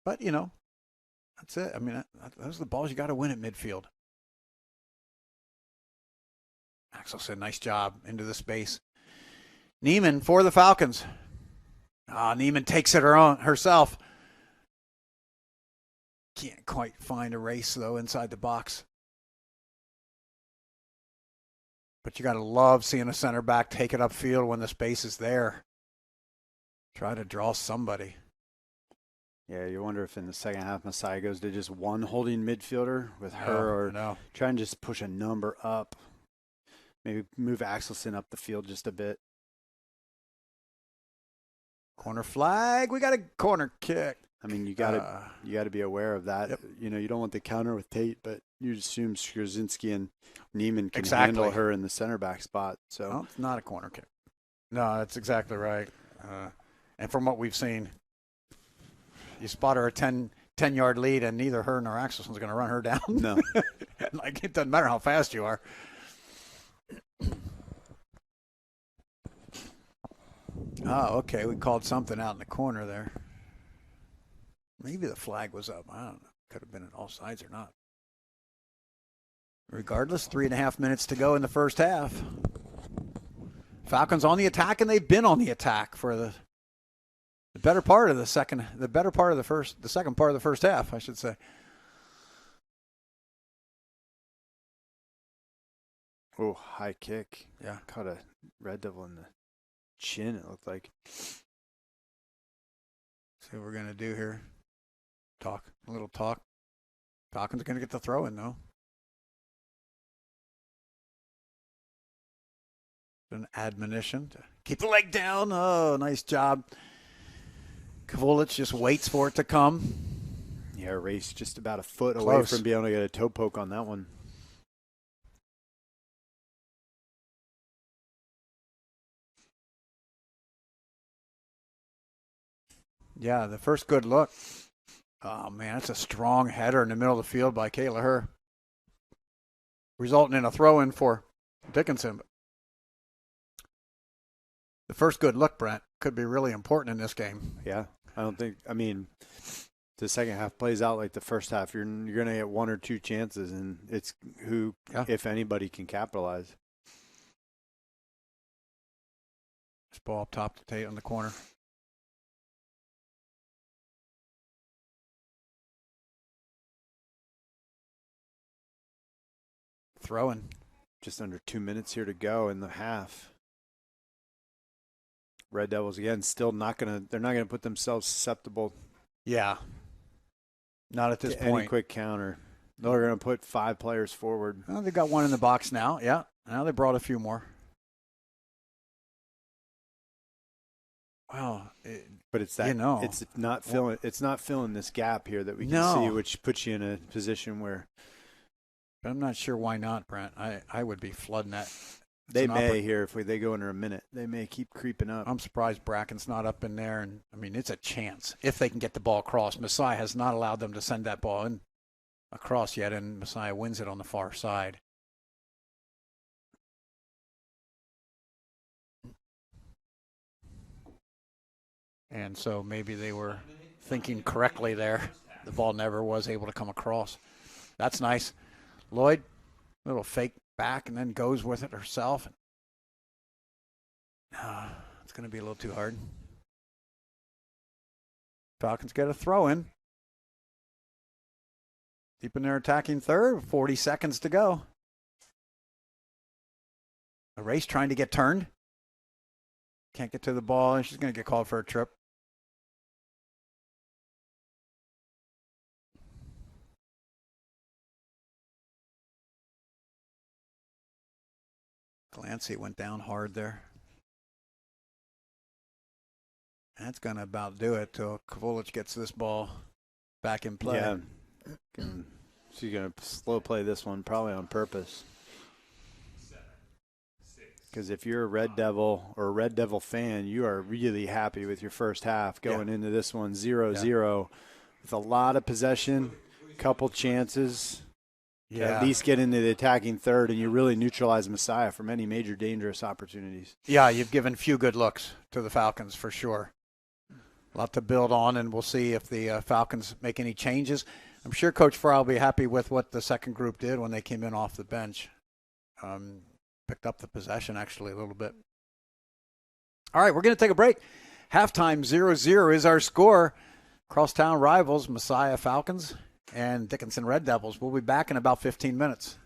But, that's it. I mean, those are the balls you got to win at midfield. Axelson, nice job into the space. Neiman for the Falcons. Neiman takes it herself. Can't quite find a race, though, inside the box. But you got to love seeing a center back take it upfield when the space is there. Try to draw somebody. Yeah, you wonder if in the second half Messiah goes to just one holding midfielder with her or try and just push a number up. Maybe move Axelson up the field just a bit. Corner flag. We got a corner kick. I mean, you got to be aware of that. Yep. You don't want the counter with Tate, but you assume Skrzyński and Neiman can handle her in the center back spot. So it's not a corner kick. No, that's exactly right. And from what we've seen, you spot her a 10-yard lead, and neither her nor Axelson's going to run her down. No. Like, it doesn't matter how fast you are. Okay. We called something out in the corner there. Maybe the flag was up. I don't know. Could have been an offsides or not. Regardless, 3.5 minutes to go in the first half. Falcons on the attack, and they've been on the attack for the better part of the second part of the first half, I should say. Oh, high kick. Yeah. Caught a Red Devil in the chin, it looked like. See what we're going to do here. A little talk. Falcons are going to get the throw in, though. An admonition to keep the leg down. Oh, nice job. Kvulich just waits for it to come. Yeah, Race just about a foot Close. away from being able to get a toe poke on that one. Yeah, the first good look. Oh, man, that's a strong header in the middle of the field by Kayla Herr. Resulting in a throw-in for Dickinson. The first good look, Brent, could be really important in this game. Yeah, the second half plays out like the first half. You're going to get one or two chances, and it's who, if anybody, can capitalize. This ball up top to Tate on the corner. Throwing. Just under 2 minutes here to go in the half. Red Devils again still they're not gonna put themselves susceptible. Yeah. Not at this to point. Any quick counter. They're gonna put 5 players forward. Well, they've got one in the box now. Yeah. Now they brought a few more. Wow. But it's that it's not filling this gap here that we can see, which puts you in a position where. But I'm not sure why not, Brent. I would be flooding that. They may here if they go under a minute. They may keep creeping up. I'm surprised Bracken's not up in there. And I mean, it's a chance if they can get the ball across. Messiah has not allowed them to send that ball in across yet, and Messiah wins it on the far side. And so maybe they were thinking correctly there. The ball never was able to come across. That's nice. Lloyd, little fake back and then goes with it herself. It's going to be a little too hard. Falcons get a throw in. Deep in their attacking third, 40 seconds to go. A race trying to get turned. Can't get to the ball, and she's going to get called for a trip. Glancy went down hard there. That's going to about do it till Kvulich gets this ball back in play. Yeah. She's going to slow play this one probably on purpose. Because if you're a Red Devil or a Red Devil fan, you are really happy with your first half going into this one 0-0 with a lot of possession, couple chances. At least get into the attacking third, and you really neutralize Messiah from any major dangerous opportunities. Yeah, you've given few good looks to the Falcons for sure. A lot to build on, and we'll see if the Falcons make any changes. I'm sure Coach Fry will be happy with what the second group did when they came in off the bench. Picked up the possession actually a little bit. All right, we're going to take a break. Halftime 0-0 is our score. Crosstown rivals, Messiah Falcons and Dickinson Red Devils. We'll be back in about 15 minutes.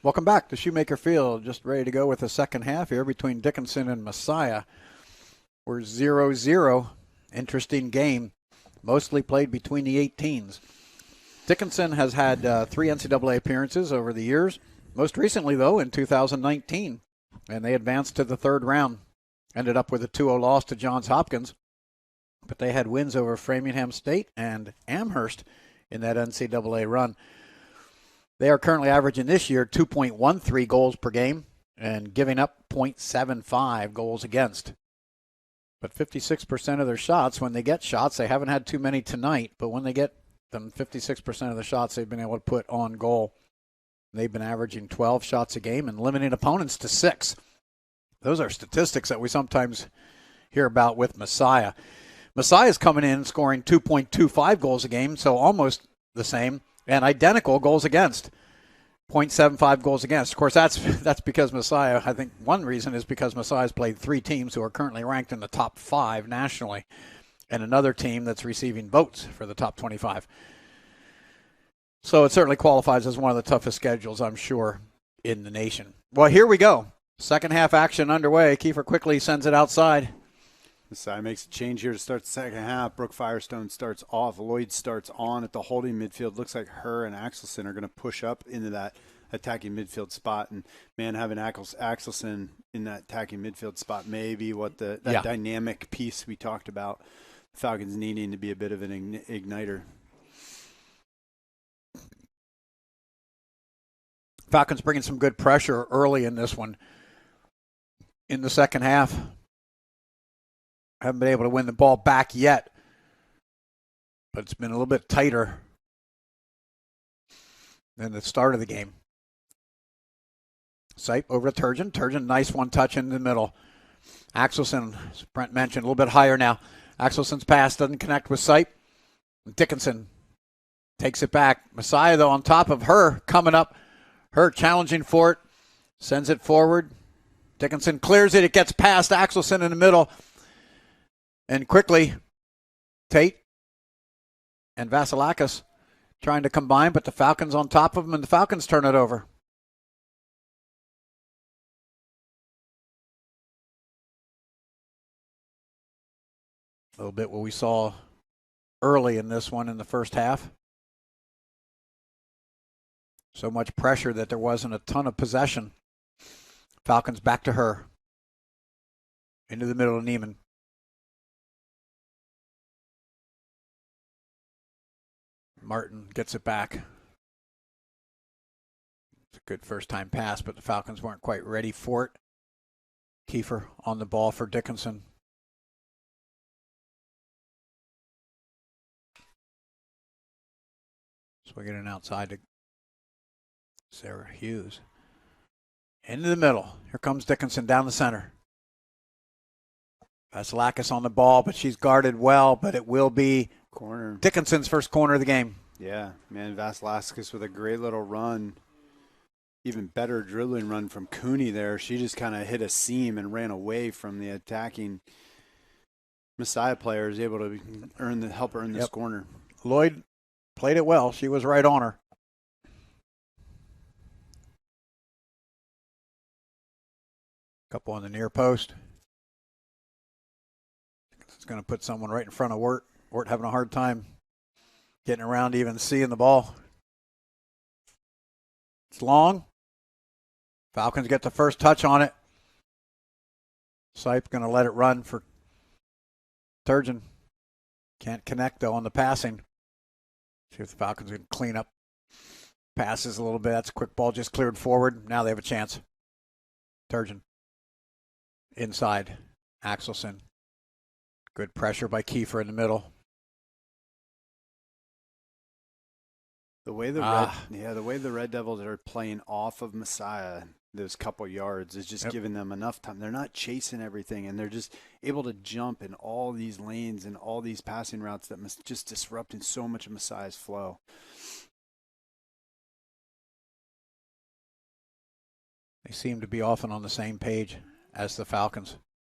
Welcome back to Shoemaker Field. Just ready to go with the second half here between Dickinson and Messiah. We're 0-0. Interesting game, mostly played between the 18s. Dickinson has had 3 NCAA appearances over the years, most recently, though, in 2019, and they advanced to the third round. Ended up with a 2-0 loss to Johns Hopkins, but they had wins over Framingham State and Amherst in that NCAA run. They are currently averaging this year 2.13 goals per game and giving up 0.75 goals against. But 56% of their shots, when they get shots, they haven't had too many tonight, but when they get them, 56% of the shots they've been able to put on goal. They've been averaging 12 shots a game and limiting opponents to 6. Those are statistics that we sometimes hear about with Messiah. Messiah's coming in scoring 2.25 goals a game, so almost the same, and identical goals against. 0.75 goals against. Of course, that's because Messiah, I think one reason is because Messiah's played 3 teams who are currently ranked in the top 5 nationally, and another team that's receiving votes for the top 25. So it certainly qualifies as one of the toughest schedules, I'm sure, in the nation. Well, here we go. Second half action underway. Kiefer quickly sends it outside. Messiah makes a change here to start the second half. Brooke Firestone starts off. Lloyd starts on at the holding midfield. Looks like her and Axelson are going to push up into that attacking midfield spot. And, man, having Axelson in that attacking midfield spot may be what that dynamic piece we talked about. Falcons needing to be a bit of an igniter. Falcons bringing some good pressure early in this one. In the second half, haven't been able to win the ball back yet, but it's been a little bit tighter than the start of the game. Sipe over to Turgeon. Turgeon, nice one touch in the middle. Axelson, as Brent mentioned, a little bit higher now. Axelson's pass doesn't connect with Sipe. Dickinson takes it back. Messiah, though, on top of her, coming up. Her challenging for it, sends it forward. Dickinson clears it. It gets past Axelson in the middle. And quickly, Tate and Vasilakis trying to combine, but the Falcons on top of them, and the Falcons turn it over. A little bit what we saw early in this one in the first half. So much pressure that there wasn't a ton of possession. Falcons back to her. Into the middle of Neiman. Martin gets it back. It's a good first-time pass, but the Falcons weren't quite ready for it. Kiefer on the ball for Dickinson. So we get an outside to Sarah Hughes. Into the middle. Here comes Dickinson down the center. Vasilakis on the ball, but she's guarded well, but it will be corner. Dickinson's first corner of the game. Yeah, man, Vasilakis with a great little run. Even better dribbling run from Cooney there. She just kind of hit a seam and ran away from the attacking Messiah players, able to help earn this corner. Lloyd played it well. She was right on her. Couple on the near post. It's going to put someone right in front of Wirt. Wirt having a hard time getting around to even seeing the ball. It's long. Falcons get the first touch on it. Sipe going to let it run for Turgeon. Can't connect, though, on the passing. See if the Falcons can clean up passes a little bit. That's a quick ball just cleared forward. Now they have a chance. Turgeon. Inside. Axelson. Good pressure by Kiefer in the middle. The way the Red Devils are playing off of Messiah, those couple yards, is just giving them enough time. They're not chasing everything, and they're just able to jump in all these lanes and all these passing routes that must just disrupting so much of Messiah's flow. They seem to be often on the same page as the Falcons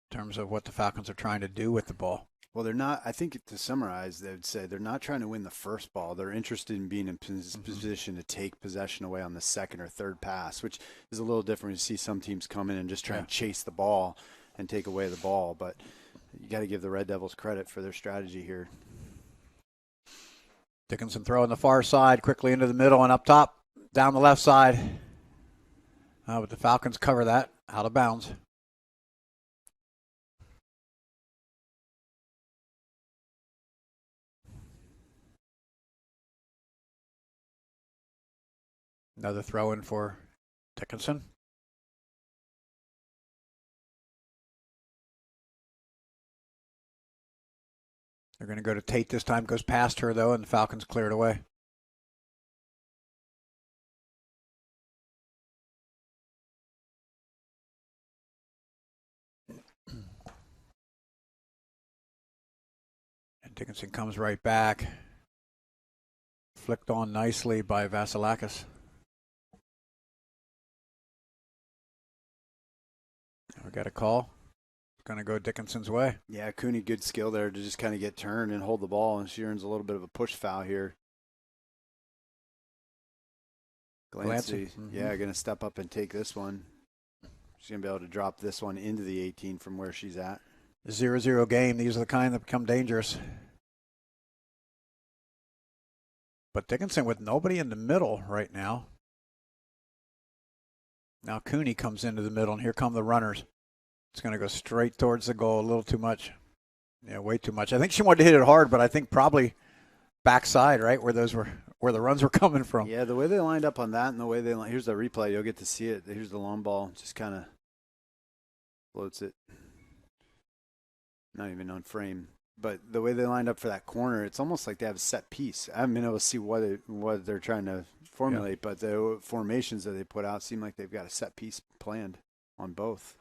in terms of what the Falcons are trying to do with the ball. Well, they're not. I think to summarize, they would say they're not trying to win the first ball. They're interested in being in position to take possession away on the second or third pass, which is a little different. You see some teams come in and just try and chase the ball and take away the ball. But you got to give the Red Devils credit for their strategy here. Dickinson throwing the far side, quickly into the middle and up top, down the left side. But the Falcons cover that, out of bounds. Another throw in for Dickinson. They're going to go to Tate this time. Goes past her, though, and the Falcons clear it away. And Dickinson comes right back. Flicked on nicely by Vasilakis. We got a call. It's going to go Dickinson's way. Yeah, Cooney, good skill there to just kind of get turned and hold the ball, and she earns a little bit of a push foul here. Glancy, yeah, going to step up and take this one. She's going to be able to drop this one into the 18 from where she's at. 0-0 game. These are the kind that become dangerous. But Dickinson with nobody in the middle right now. Now Cooney comes into the middle, and here come the runners. It's going to go straight towards the goal. A little too much. Yeah, way too much. I think she wanted to hit it hard, but I think probably backside, right, where the runs were coming from. Yeah, the way they lined up on that and the way they here's the replay. You'll get to see it. Here's the long ball. Just kind of floats it. Not even on frame. But the way they lined up for that corner, it's almost like they have a set piece. I haven't been able to see what they're trying to formulate, but the formations that they put out seem like they've got a set piece planned on both.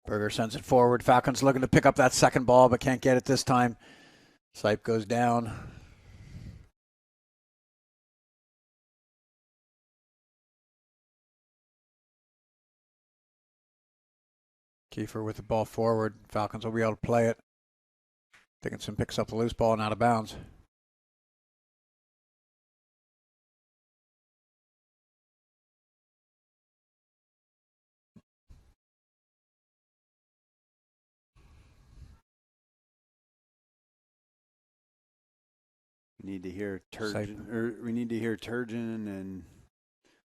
Berger sends it forward. Falcons looking to pick up that second ball, but can't get it this time. Sipe goes down. Kiefer with the ball forward. Falcons will be able to play it. Dickinson picks up the loose ball and out of bounds. We need to hear Turgeon and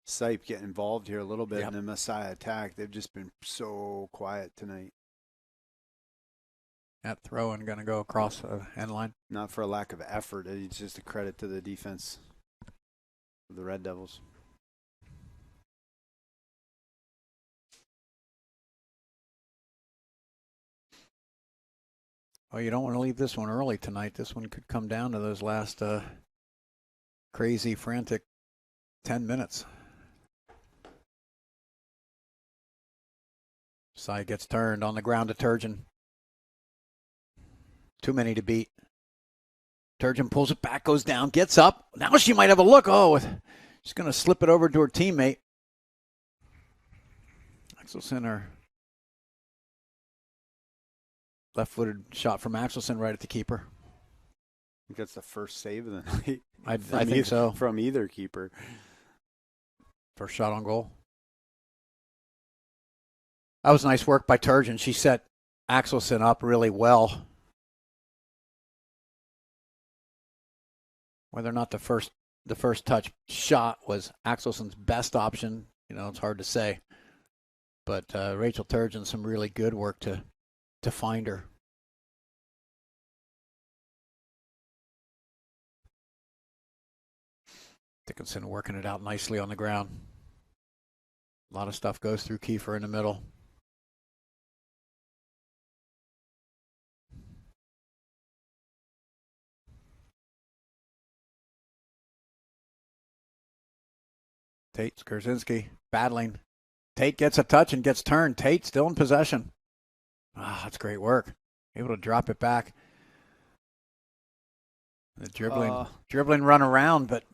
Sipe get involved here a little bit in the Messiah attack. They've just been so quiet tonight. That throw and going to go across the end line. Not for a lack of effort. It's just a credit to the defense of the Red Devils. Well, you don't want to leave this one early tonight. This one could come down to those last crazy, frantic 10 minutes. Side gets turned on the ground to Turgeon. Too many to beat. Turgeon pulls it back, goes down, gets up. Now she might have a look. Oh, she's going to slip it over to her teammate. Axelson, her left-footed shot from Axelson right at the keeper. I think that's the first save of the night. I think so. From either keeper. First shot on goal. That was nice work by Turgeon. She set Axelson up really well. Whether or not the first touch shot was Axelson's best option, it's hard to say. But Rachel Turgeon, some really good work to find her. Dickinson working it out nicely on the ground. A lot of stuff goes through Kiefer in the middle. Tate Skorzinski battling. Tate gets a touch and gets turned. Tate still in possession. That's great work. Able to drop it back. The dribbling run around, but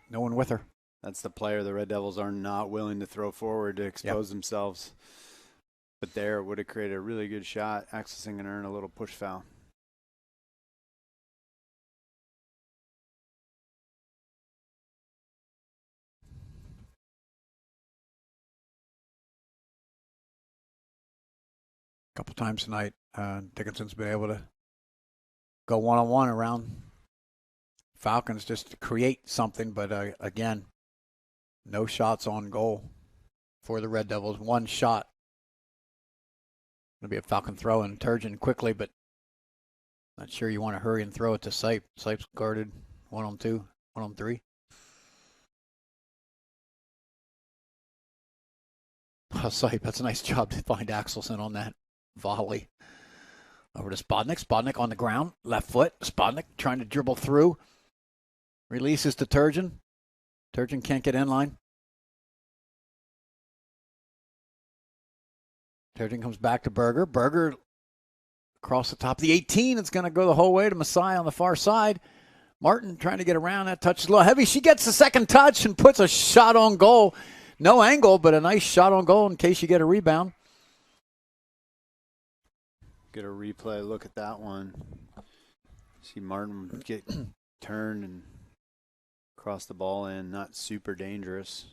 no one with her. That's the player the Red Devils are not willing to throw forward to expose themselves. But there, it would have created a really good shot. Axelson going to earn a little push foul. A couple times tonight, Dickinson's been able to go one-on-one around Falcons just to create something, but again, no shots on goal for the Red Devils. One shot. Going to be a Falcon throw and Turgeon quickly, but not sure you want to hurry and throw it to Sipe. Sipe's guarded 1-on-2, 1-on-3. Oh, Sipe, that's a nice job to find Axelson on that volley. Over to Spodnik. Spodnik on the ground, left foot. Spodnik trying to dribble through. Releases to Turgeon. Turgeon can't get in line. Turgeon comes back to Berger. Berger across the top of the 18. It's going to go the whole way to Masai on the far side. Martin trying to get around. That touch is a little heavy. She gets the second touch and puts a shot on goal. No angle, but a nice shot on goal in case you get a rebound. Get a replay look at that one. See Martin get turned and cross the ball in. Not super dangerous,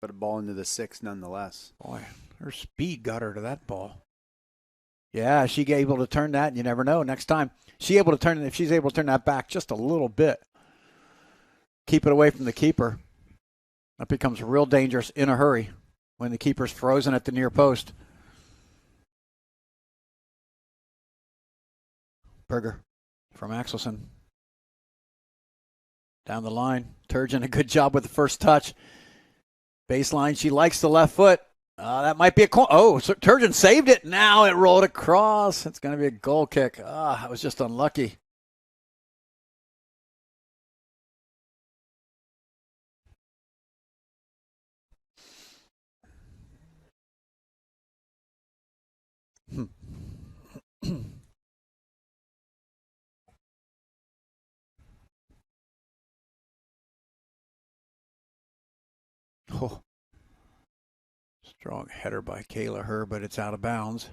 but a ball into the 6 nonetheless. Boy, her speed got her to that ball. Yeah, she able to turn that. You never know. Next time, if she's able to turn that back just a little bit, keep it away from the keeper, that becomes real dangerous in a hurry when the keeper's frozen at the near post. Berger from Axelson. Down the line. Turgeon, a good job with the first touch. Baseline, she likes the left foot. That might be a corner. Oh, so Turgeon saved it. Now it rolled across. It's going to be a goal kick. That was just unlucky. Oh. Strong header by Kayla Herr, but it's out of bounds.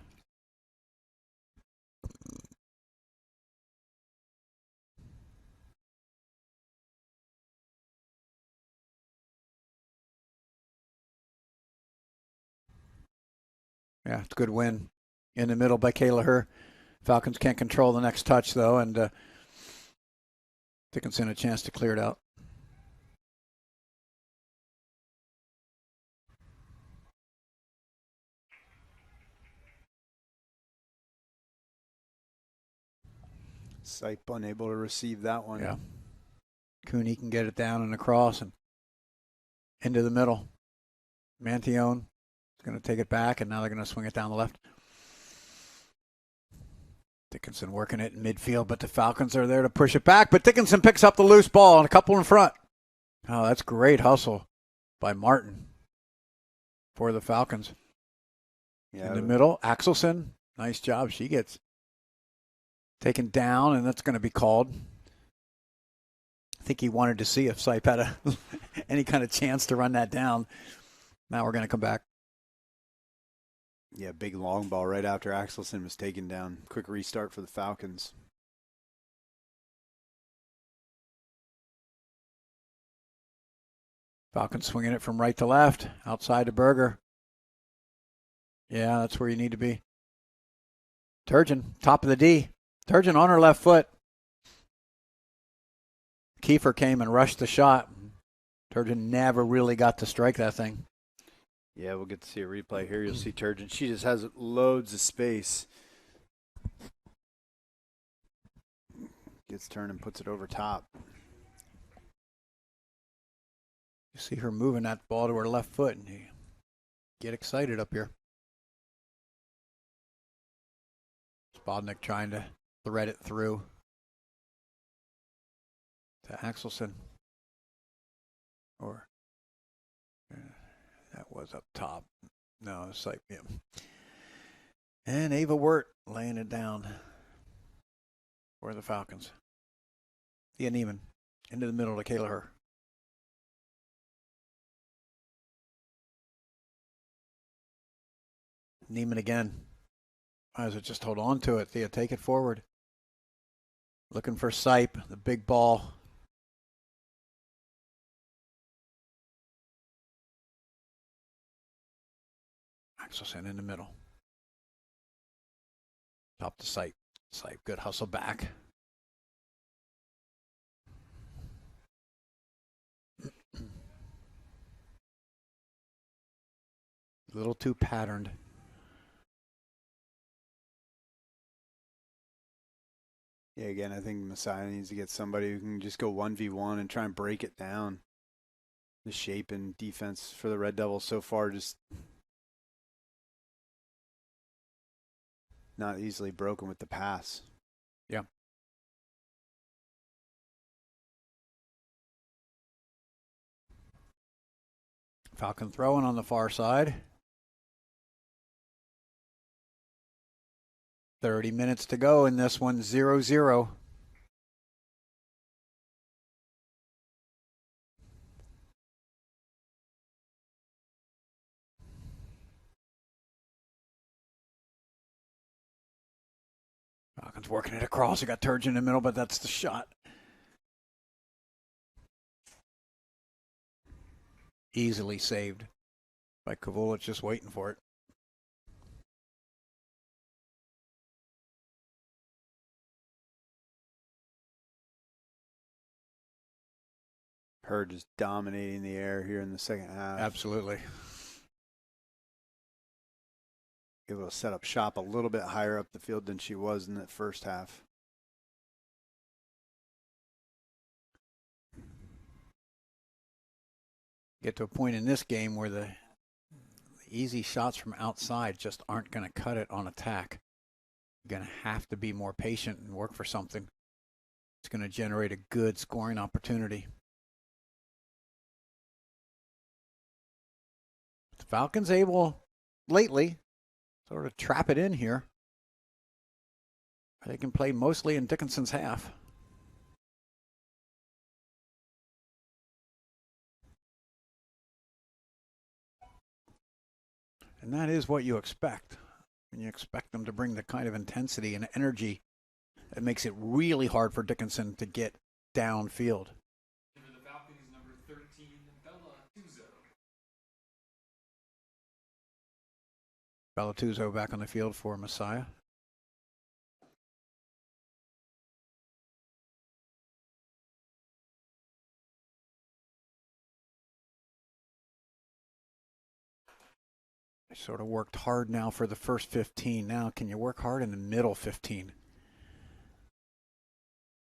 Yeah, it's a good win in the middle by Kayla Herr. Falcons can't control the next touch, though, and Dickinson a chance to clear it out. Sipe unable to receive that one. Yeah. Cooney can get it down and across and into the middle. Mantione is going to take it back, and now they're going to swing it down the left. Dickinson working it in midfield, but the Falcons are there to push it back. But Dickinson picks up the loose ball and a couple in front. Oh, that's great hustle by Martin for the Falcons. Yeah, in the middle, Axelson, nice job. She gets taken down, and that's going to be called. I think he wanted to see if Sipe had any kind of chance to run that down. Now we're going to come back. Yeah, big long ball right after Axelson was taken down. Quick restart for the Falcons. Falcons swinging it from right to left, outside to Berger. Yeah, that's where you need to be. Turgeon, top of the D. Turgeon on her left foot. Kiefer came and rushed the shot. Turgeon never really got to strike that thing. Yeah, we'll get to see a replay here. You'll see Turgeon. She just has loads of space. Gets turned and puts it over top. You see her moving that ball to her left foot, and you get excited up here. Spodnik trying to thread it through to Axelson. Or that was up top. No, it's like, yeah. And Ava Wirt laying it down for the Falcons. Thea Neiman into the middle to Kayla Herr. Neiman again. Might as well just hold on to it. Thea, take it forward. Looking for Sipe, the big ball. Axelson in the middle. Top to Sipe. Sipe, good hustle back. A little too patterned. Yeah, again, I think Messiah needs to get somebody who can just go 1v1 and try and break it down. The shape and defense for the Red Devils so far just not easily broken with the pass. Yeah. Falcon throwing on the far side. 30 minutes to go in this one, 0-0. Falcons working it across. He got Turgeon in the middle, but that's the shot. Easily saved by Kovulic, just waiting for it. Her just dominating the air here in the second half. Absolutely. Able to set up shop a little bit higher up the field than she was in that first half. Get to a point in this game where the easy shots from outside just aren't going to cut it on attack. You're going to have to be more patient and work for something. It's going to generate a good scoring opportunity. The Falcons able lately sort of trap it in here. They can play mostly in Dickinson's half. And that is what you expect. And you expect them to bring the kind of intensity and energy that makes it really hard for Dickinson to get downfield. For the Falcons, number 13, Bella Tuzo. Bellatuzo back on the field for Messiah. They sort of worked hard now for the first 15. Now, can you work hard in the middle 15?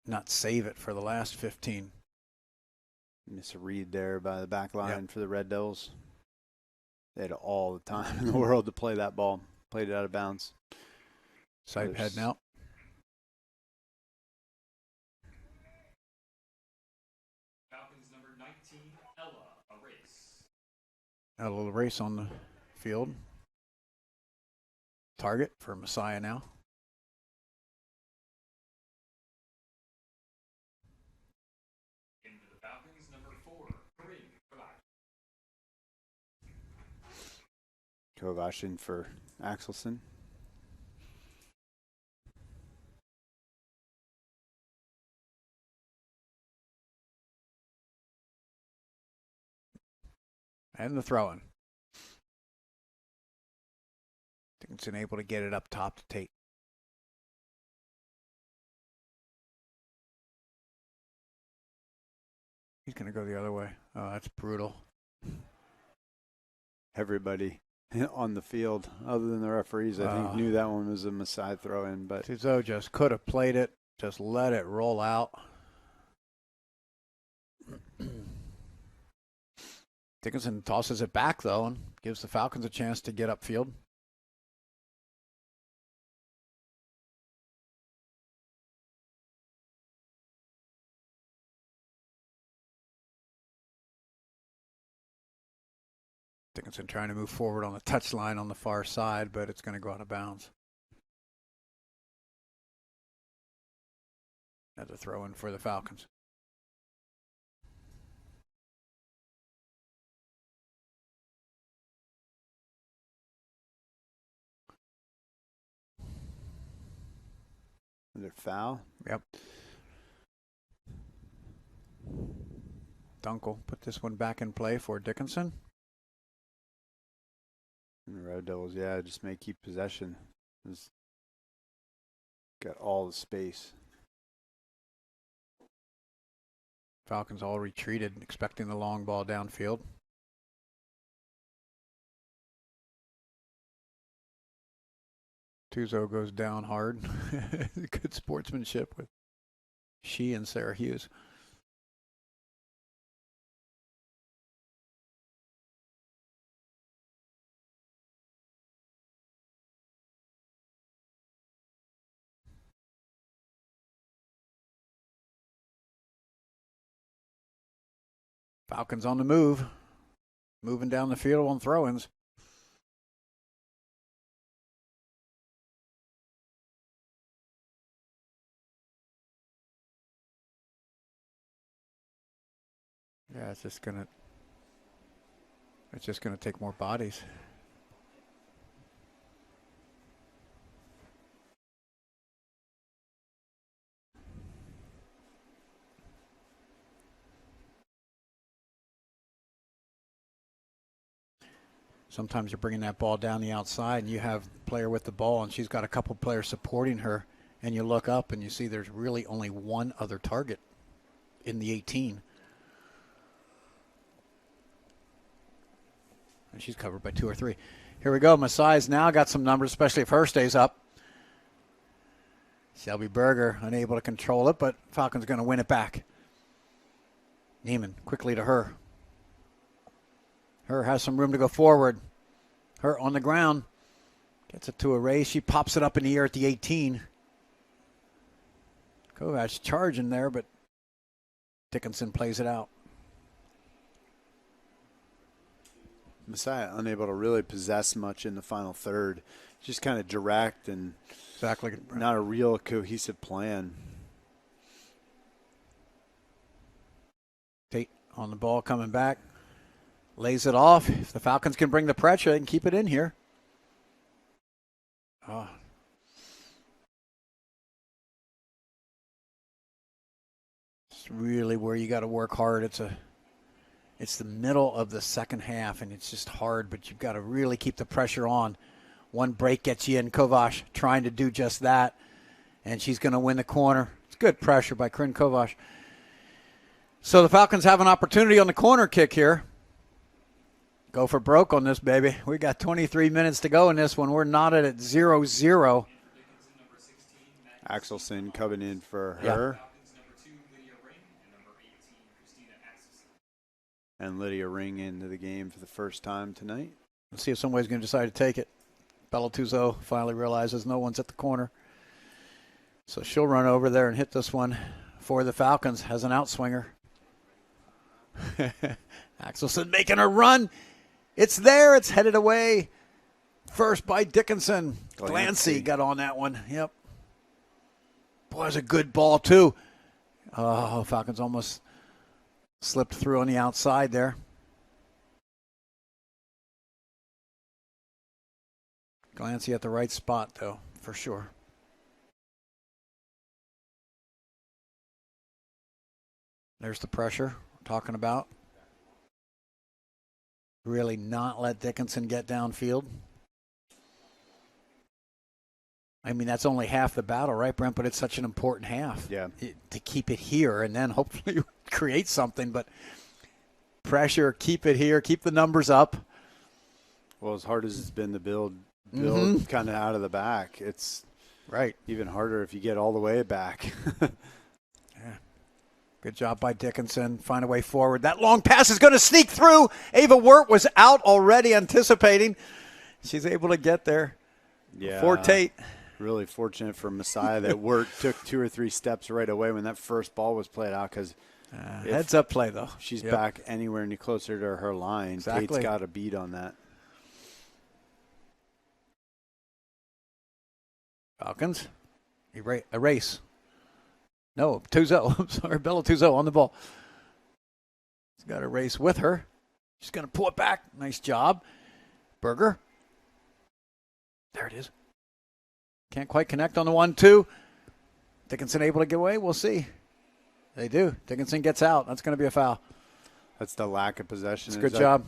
Not save it for the last 15. Miss a read there by the back line Yep. for the Red Devils. They had all the time in the world to play that ball. Played it out of bounds. Sipe heading out. Falcons, number 19, Ella Erase. Got a little race on the field. Target for Messiah now. Into the Falcons, number 4, Corinne Kovac. Kovac in for Axelson. And the throwing. Dickinson able to get it up top to Tate. He's going to go the other way. Oh, that's brutal. Everybody on the field, other than the referees, I think knew that one was a Messiah throw-in. But Tuzo just could have played it. Just let it roll out. Dickinson tosses it back, though, and gives the Falcons a chance to get upfield. Dickinson trying to move forward on the touchline on the far side, but it's going to go out of bounds. Another throw in for the Falcons. Another foul. Yep. Dunkel put this one back in play for Dickinson. And the Red Devils, just may keep possession. It's got all the space. Falcons all retreated, expecting the long ball downfield. Tuzo goes down hard. Good sportsmanship with she and Sarah Hughes. Falcons on the move. Moving down the field on throw-ins. Yeah, it's just gonna take more bodies. Sometimes you're bringing that ball down the outside and you have the player with the ball and she's got a couple players supporting her, and you look up and you see there's really only one other target in the 18. And she's covered by 2 or 3. Here we go. Masai's now got some numbers, especially if her stays up. Shelby Berger unable to control it, but Falcons going to win it back. Neiman quickly to her. Her has some room to go forward. Her on the ground. Gets it to a race. She pops it up in the air at the 18. Kovac charging there, but Dickinson plays it out. Messiah unable to really possess much in the final third. Just kind of direct and Exactly. not a real cohesive plan. Tate on the ball coming back. Lays it off. If the Falcons can bring the pressure, they can keep it in here. Oh. It's really where you got to work hard. It's the middle of the second half, and it's just hard, but you've got to really keep the pressure on. One break gets you in. Kovac trying to do just that, and she's going to win the corner. It's good pressure by Corinne Kovac. So the Falcons have an opportunity on the corner kick here. Go for broke on this, baby. We got 23 minutes to go in this one. We're knotted at 0-0. Axelson coming in for her. And Lydia Ring into the game for the first time tonight. Let's see if somebody's going to decide to take it. Bella Tuzo finally realizes no one's at the corner. So she'll run over there and hit this one for the Falcons as an outswinger. Axelson making a run. It's there. It's headed away. First by Dickinson. Glancy got on that one. Yep. Boy, it was a good ball, too. Oh, Falcons almost slipped through on the outside there. Glancy at the right spot, though, for sure. There's the pressure we're talking about. Really not let Dickinson get downfield. I mean, that's only half the battle, right, Brent? But it's such an important half. Yeah. To keep it here and then hopefully create something. But pressure, keep it here, keep the numbers up. Well, as hard as it's been to build kind of out of the back, it's right even harder if you get all the way back. Good job by Dickinson. Find a way forward. That long pass is going to sneak through. Ava Wirt was out already anticipating. She's able to get there. Yeah. For Tate. Really fortunate for Messiah that Wirt took 2 or 3 steps right away when that first ball was played out, because heads up play, though. She's back anywhere any closer to her line. Exactly. Tate's got a beat on that. Falcons. Erase. No, Tuzo. I'm sorry, Bella Tuzo on the ball. She's got a race with her. She's going to pull it back. Nice job. Berger. There it is. Can't quite connect on the 1-2. Dickinson able to get away? We'll see. They do. Dickinson gets out. That's going to be a foul. That's the lack of possession. It's a good job.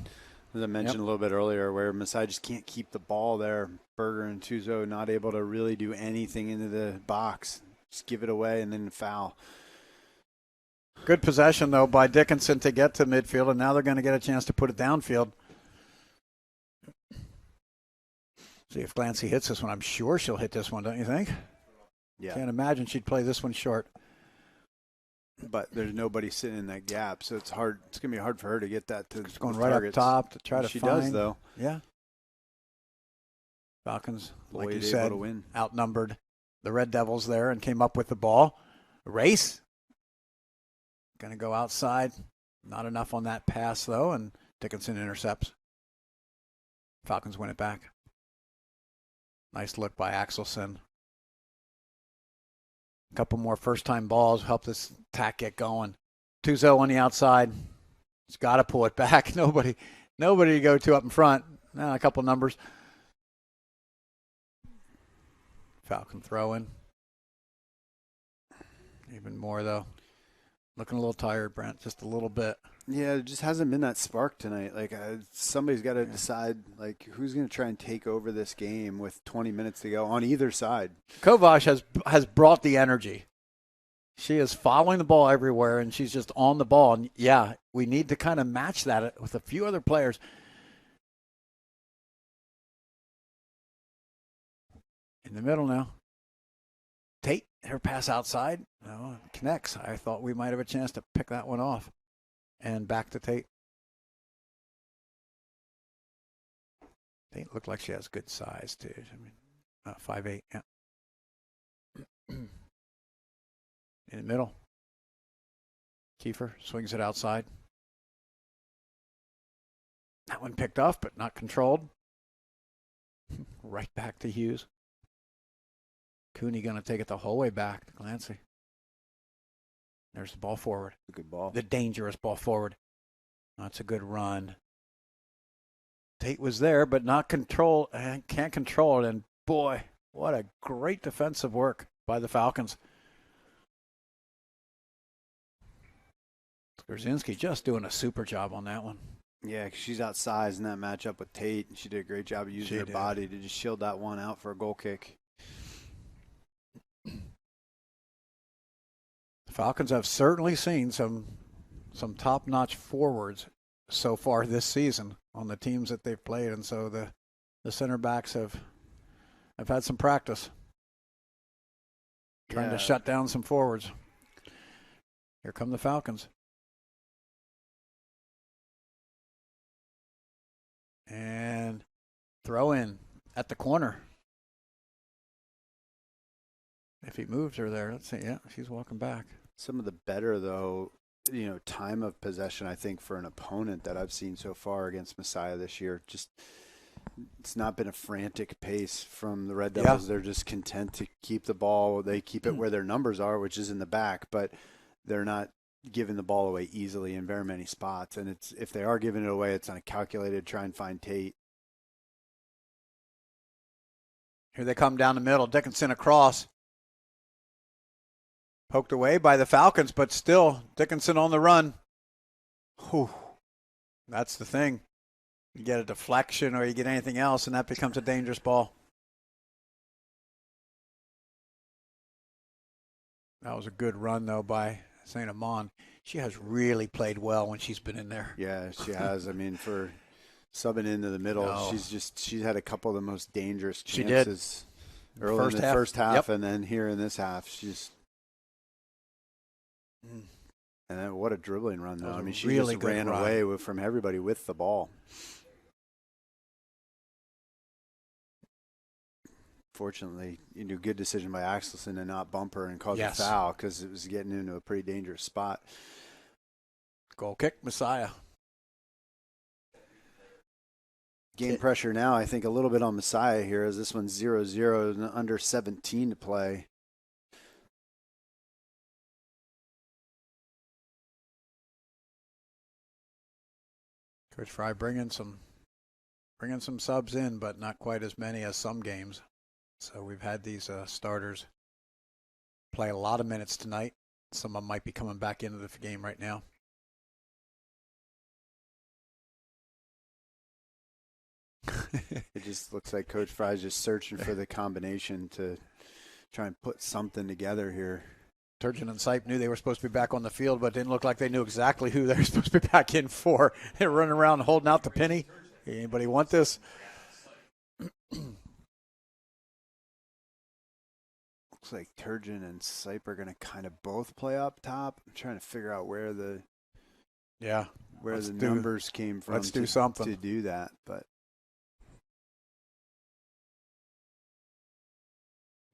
As I mentioned a little bit earlier, where Masai just can't keep the ball there. Berger and Tuzo not able to really do anything into the box. Just give it away and then foul. Good possession, though, by Dickinson to get to midfield, and now they're going to get a chance to put it downfield. See if Glancy hits this one. I'm sure she'll hit this one, don't you think? Yeah. Can't imagine she'd play this one short. But there's nobody sitting in that gap, so it's hard. It's going to be hard for her to get that to It's going the right targets. up top to try to she find. She does, though. Yeah. Falcons, like you Boyd said, able to win. outnumbered the Red Devils there and came up with the ball. Race. Going to go outside. Not enough on that pass, though, and Dickinson intercepts. Falcons win it back. Nice look by Axelson. A couple more first-time balls help this attack get going. 2-0 on the outside. He's got to pull it back. Nobody to go to up in front. A couple numbers. Falcon throw in. Even more, though. Looking a little tired, Brent, just a little bit. Yeah, it just hasn't been that spark tonight. Like somebody's got to decide, like, who's going to try and take over this game with 20 minutes to go on either side. Kovac has brought the energy. She is following the ball everywhere, and she's just on the ball. And, yeah, we need to kind of match that with a few other players. In the middle now. Tate, her pass outside. No, connects. I thought we might have a chance to pick that one off. And back to Tate. Tate looked like she has good size, too. I mean, 5'8", yeah. In the middle. Kiefer swings it outside. That one picked off, but not controlled. Right back to Hughes. Cooney going to take it the whole way back to Glancy. There's the ball forward. Good ball. The dangerous ball forward. That's a good run. Tate was there, but not control. Can't control it. And boy, what a great defensive work by the Falcons. Skorzinski just doing a super job on that one. Yeah, 'cause she's outsized in that matchup with Tate, and she did a great job of using her body to just shield that one out for a goal kick. The Falcons have certainly seen some top-notch forwards so far this season on the teams that they've played, and so the center backs have had some practice trying to shut down some forwards. Here come the Falcons. And throw in at the corner. If he moves her there, let's see. Yeah, she's walking back. Some of the better, though, time of possession, I think, for an opponent that I've seen so far against Messiah this year. Just, it's not been a frantic pace from the Red Devils. Yeah. They're just content to keep the ball. They keep it where their numbers are, which is in the back, but they're not giving the ball away easily in very many spots. And it's if they are giving it away, it's on a calculated try and find Tate. Here they come down the middle. Dickinson across. Poked away by the Falcons, but still Dickinson on the run. Whew. That's the thing. You get a deflection or you get anything else, and that becomes a dangerous ball. That was a good run, though, by St. Amand. She has really played well when she's been in there. Yeah, she has. I mean, for subbing into the middle, she's had a couple of the most dangerous chances early in the first half, and then here in this half, she's. And then what a dribbling run, though. I mean, she really just ran away from everybody with the ball. Fortunately, good decision by Axelson to not bump her and cause a foul because it was getting into a pretty dangerous spot. Goal kick, Messiah. Game pressure now, I think, a little bit on Messiah here as this one's 0-0 and under 17 to play. Coach Fry bringing some subs in, but not quite as many as some games. So we've had these starters play a lot of minutes tonight. Some of them might be coming back into the game right now. It just looks like Coach Fry's just searching for the combination to try and put something together here. Turgeon and Sipe knew they were supposed to be back on the field, but didn't look like they knew exactly who they were supposed to be back in for. They're running around holding out the penny. Anybody want this? Looks like Turgeon and Sipe are going to kind of both play up top. I'm trying to figure out where the numbers came from. Let's do something to do that, but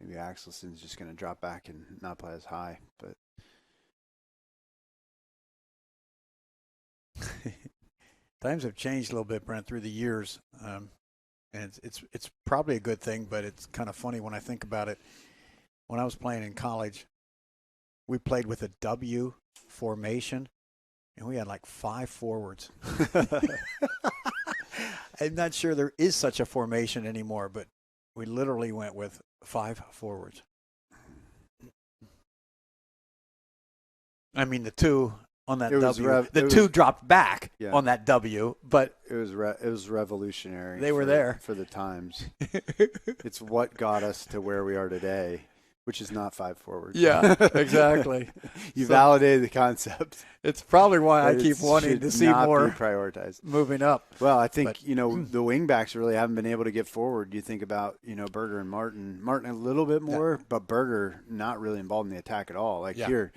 maybe Axelson's just going to drop back and not play as high, but times have changed a little bit, Brent, through the years, and it's probably a good thing. But it's kind of funny when I think about it. When I was playing in college, we played with a W formation, and we had like 5 forwards. I'm not sure there is such a formation anymore, but we literally went with 5 forwards. I mean, the 2 on that W. The 2 dropped back on that W, but it was revolutionary. They were there for the times. It's what got us to where we are today, which is not 5 forwards. Yeah, exactly. You validated the concept. It's probably why I keep wanting to see more prioritized moving up. Well, I think the wing backs really haven't been able to get forward. You think about Berger and Martin. Martin a little bit more, but Berger not really involved in the attack at all. Here,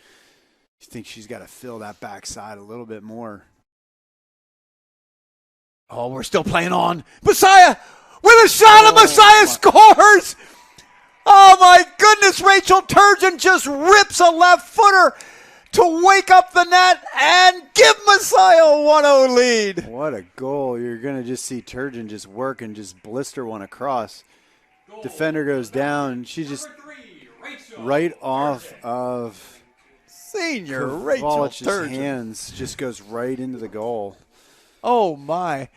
you think she's got to fill that backside a little bit more. Oh, we're still playing on. Messiah with a shot, and Messiah scores. Oh, my goodness. Rachel Turgeon just rips a left footer to wake up the net and give Messiah a 1-0 lead. What a goal. You're going to just see Turgeon just work and just blister one across. Defender goes down. She just right off of senior Rachel Turgeon. Hands just goes right into the goal. Oh, my.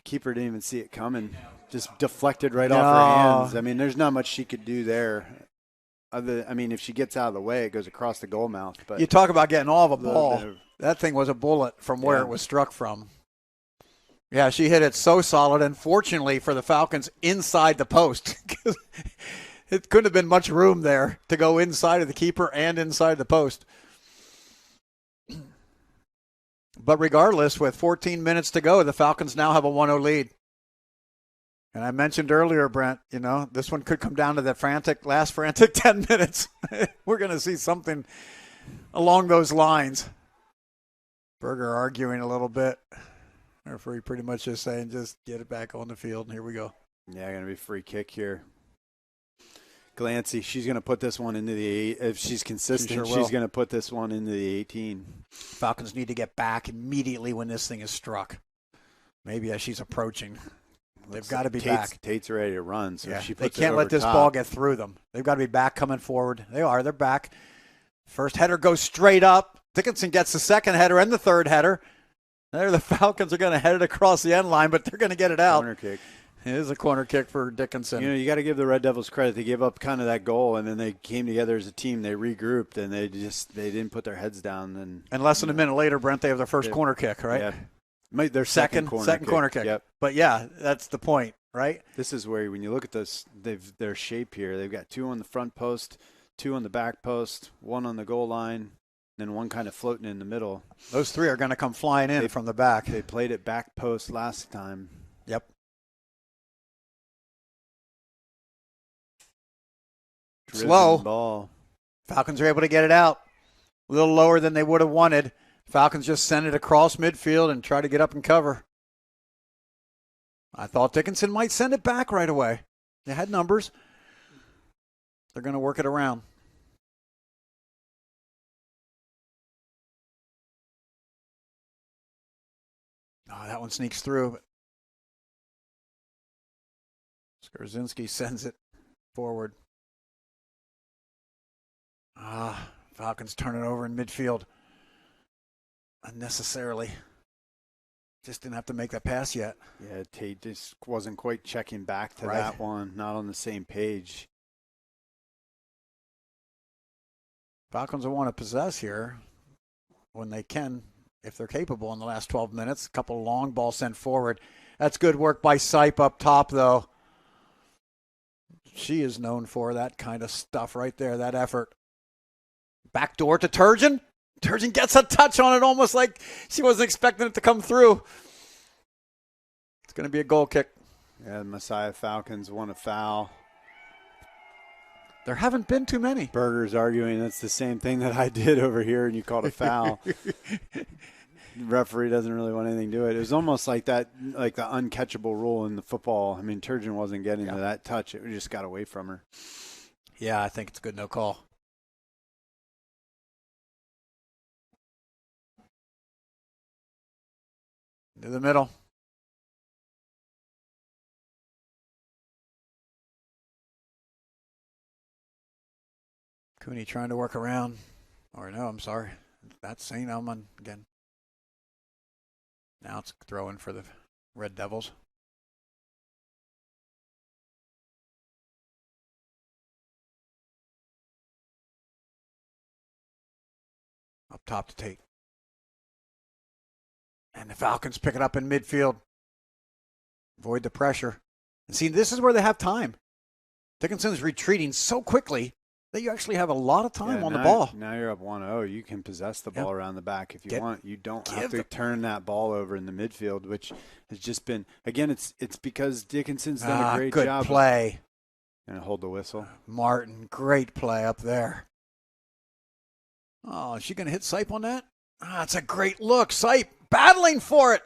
Keeper didn't even see it coming. Just deflected right off her hands. I mean, there's not much she could do there. If she gets out of the way, it goes across the goal mouth. But you talk about getting off a ball. That thing was a bullet from where it was struck from. Yeah, she hit it so solid, and fortunately for the Falcons, inside the post. It couldn't have been much room there to go inside of the keeper and inside the post. But regardless, with 14 minutes to go, the Falcons now have a 1-0 lead. And I mentioned earlier, Brent, this one could come down to the last frantic 10 minutes. We're going to see something along those lines. Berger arguing a little bit. Referee pretty much just saying, just get it back on the field, and here we go. Yeah, going to be free kick here. Glancy, she's going to put this one into the – if she's consistent, she's going to put this one into the 18. Falcons need to get back immediately when this thing is struck. Maybe as she's approaching. They've got to be back. Tate's ready to run, so she puts they can't let this ball get through them. They've got to be back coming forward. They are. They're back. First header goes straight up. Dickinson gets the second header and the third header. There, the Falcons are going to head it across the end line, but they're going to get it out. Corner kick. It is a corner kick for Dickinson. You got to give the Red Devils credit. They gave up kind of that goal, and then they came together as a team. They regrouped, and they didn't put their heads down. And less than a minute later, Brent, they have their first corner kick, right? Yeah. Their second corner kick. Yep. But, that's the point, right? This is where, when you look at this, their shape here, they've got 2 on the front post, 2 on the back post, 1 on the goal line, and 1 kind of floating in the middle. Those 3 are going to come flying in from the back. They played it back post last time. Yep. Slow. Ball. Falcons are able to get it out. A little lower than they would have wanted. Falcons just send it across midfield and try to get up and cover. I thought Dickinson might send it back right away. They had numbers. They're going to work it around. Oh, that one sneaks through. Skarzinski sends it forward. Falcons turn it over in midfield. Unnecessarily. Just didn't have to make that pass yet. Yeah, Tate just wasn't quite checking back to that one. Not on the same page. Falcons will want to possess here when they can, if they're capable in the last 12 minutes. A couple of long balls sent forward. That's good work by Sipe up top, though. She is known for that kind of stuff right there, that effort. Back door to Turgeon. Turgeon gets a touch on it, almost like she wasn't expecting it to come through. It's going to be a goal kick. Yeah, the Messiah Falcons won a foul. There haven't been too many. Berger's arguing that's the same thing that I did over here, and you called a foul. The referee doesn't really want anything to do it. It was almost like that, like the uncatchable rule in the football. I mean, Turgeon wasn't getting to that touch. It just got away from her. Yeah, I think it's a good no call. To the middle. Cooney trying to work around. Or no, I'm sorry. That's St. Elman again. Now it's throwing for the Red Devils. Up top to Tate. And the Falcons pick it up in midfield. Avoid the pressure. And see, this is where they have time. Dickinson's retreating so quickly that you actually have a lot of time on the ball. Now you're up 1-0. You can possess the ball around the back if you want. You don't have to turn that ball over in the midfield, which has just been, again, it's because Dickinson's done a great job. Good play. And hold the whistle. Martin, great play up there. Oh, is she going to hit Sipe on that? It's a great look. Sipe battling for it.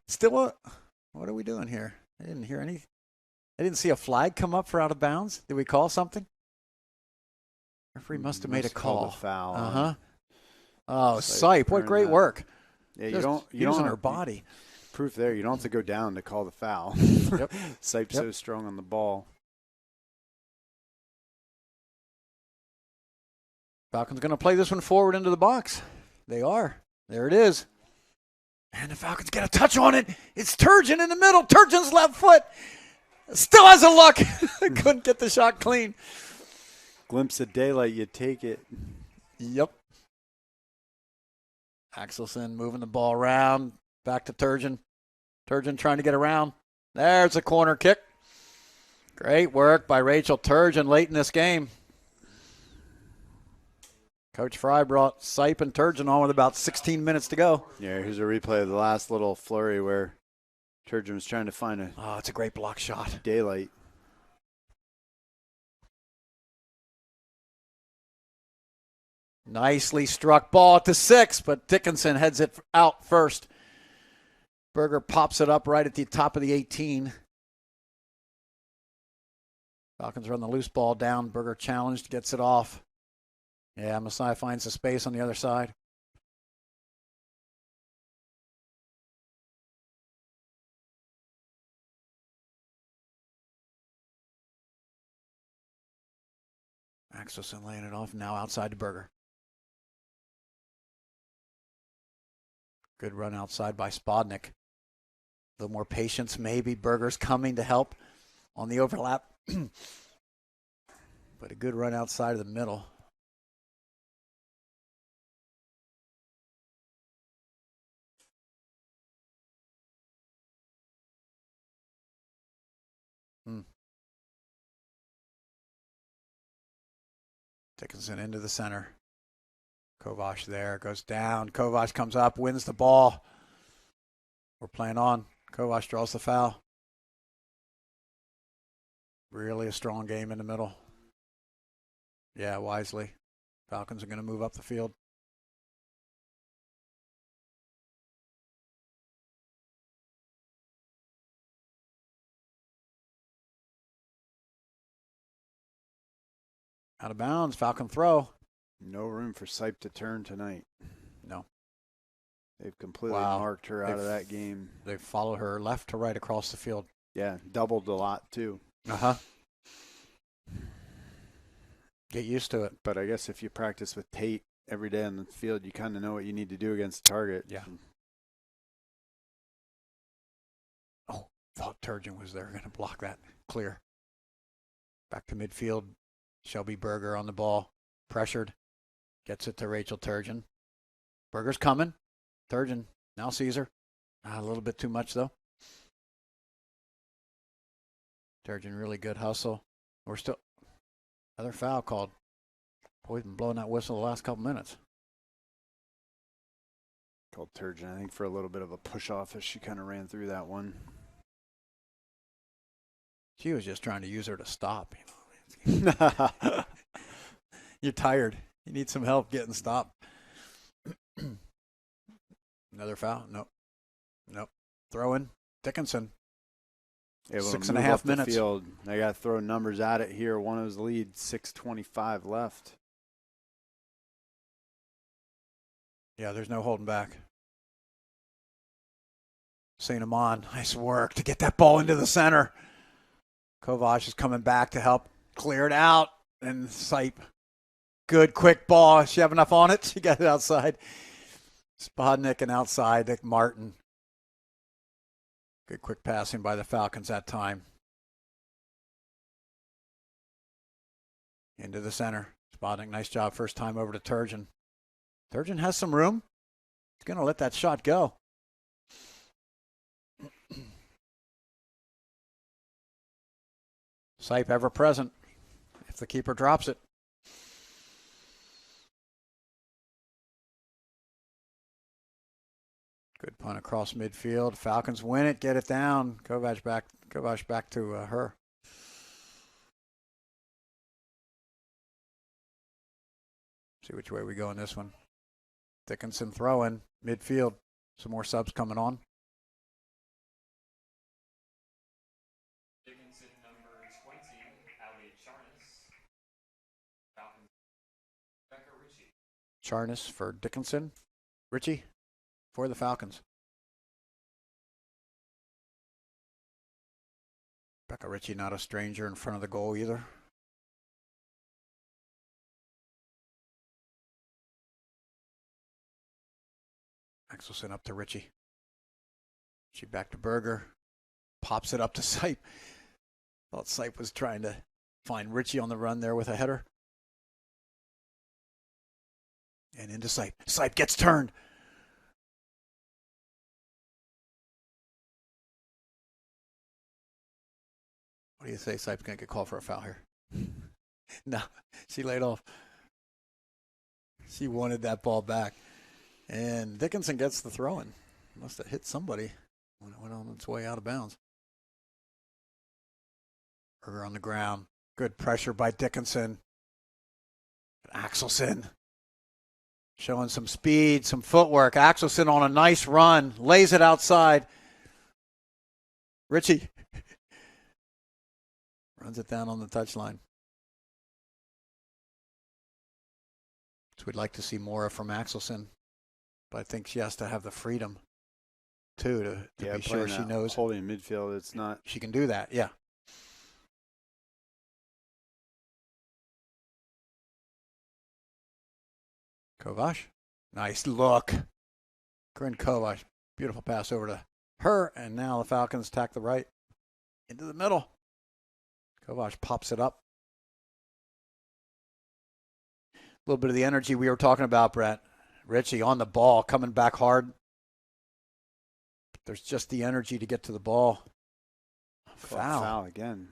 Still, what are we doing here? I didn't hear anything. I didn't see a flag come up for out of bounds. Did we call something? Referee must have made a call. A foul. Oh, Sipe, what great work. Yeah, just you don't using her body. Proof there. You don't have to go down to call the foul. Yep. Sipe's so strong on the ball. Falcons going to play this one forward into the box. They are. There it is. And the Falcons get a touch on it. It's Turgeon in the middle. Turgeon's left foot. Still has a look. Couldn't get the shot clean. Glimpse of daylight, you take it. Yep. Axelson moving the ball around. Back to Turgeon. Turgeon trying to get around. There's a corner kick. Great work by Rachel Turgeon late in this game. Coach Fry brought Sipe and Turgeon on with about 16 minutes to go. Yeah, here's a replay of the last little flurry where Turgeon was trying to find it's a great block shot. Daylight. Nicely struck ball to 6, but Dickinson heads it out first. Berger pops it up right at the top of the 18. Falcons run the loose ball down. Berger challenged, gets it off. Yeah, Messiah finds the space on the other side. Axelson laying it off now outside to Berger. Good run outside by Spodnik. A little more patience maybe. Berger's coming to help on the overlap. But a good run outside of the middle. Dickinson into the center. Kovac there, goes down. Kovac comes up, wins the ball. We're playing on. Kovac draws the foul. Really a strong game in the middle. Yeah, wisely. Falcons are going to move up the field. Out of bounds, Falcon throw. No room for Sipe to turn tonight. No. They've completely marked her out of that game. They follow her left to right across the field. Yeah, doubled a lot too. Get used to it. But I guess if you practice with Tate every day on the field, you kind of know what you need to do against the target. Yeah. Oh, thought Turgeon was there, going to block that. Clear. Back to midfield. Shelby Berger on the ball. Pressured. Gets it to Rachel Turgeon. Berger's coming. Turgeon now sees her. A little bit too much, though. Turgeon, really good hustle. We're still... Another foul called. Boy, we've been blowing that whistle the last couple minutes. Called Turgeon, I think, for a little bit of a push-off as she kind of ran through that one. She was just trying to use her to stop. You know? You're tired. You need some help getting stopped. Another foul? Nope. Throw in. Dickinson. Able 6.5 minutes. The field. They got to throw numbers at it here. One of those lead, 6:25 left. Yeah, there's no holding back. St. Amand, nice work to get that ball into the center. Kovac is coming back to help clear it out. And Sipe, good quick ball. She have enough on it? She got it outside. Spodnik and outside to Martin. Good quick passing by the Falcons that time. Into the center. Spodnik, nice job. First time over to Turgeon. Turgeon has some room. He's going to let that shot go. Sipe ever present if the keeper drops it. Good punt across midfield. Falcons win it, get it down. Kovac back to her. See which way we go in this one. Dickinson throwing midfield. Some more subs coming on. Dickinson, number 20, Elliot Charnas. Falcons, Becca Ritchie. Charnas for Dickinson. Ritchie for the Falcons. Becca Ritchie, not a stranger in front of the goal either. Axelson up to Ritchie. She back to Berger. Pops it up to Sipe. Thought Sipe was trying to find Ritchie on the run there with a header. And into Sipe. Sipe gets turned. What do you say? Sipe's going to get called for a foul here. No, she laid off. She wanted that ball back. And Dickinson gets the throw-in. Must have hit somebody when it went on its way out of bounds. Berger on the ground. Good pressure by Dickinson. Axelson showing some speed, some footwork. Axelson on a nice run. Lays it outside. Ritchie runs it down on the touchline. So we'd like to see more from Axelson. But I think she has to have the freedom, too, to be sure she knows. Holding midfield, it's not. She can do that, yeah. Kovac, nice look. Corinne Kovac, beautiful pass over to her, and now the Falcons tack the right into the middle. Kovac pops it up. A little bit of the energy we were talking about, Brett. Ritchie on the ball, coming back hard. There's just the energy to get to the ball. Foul again.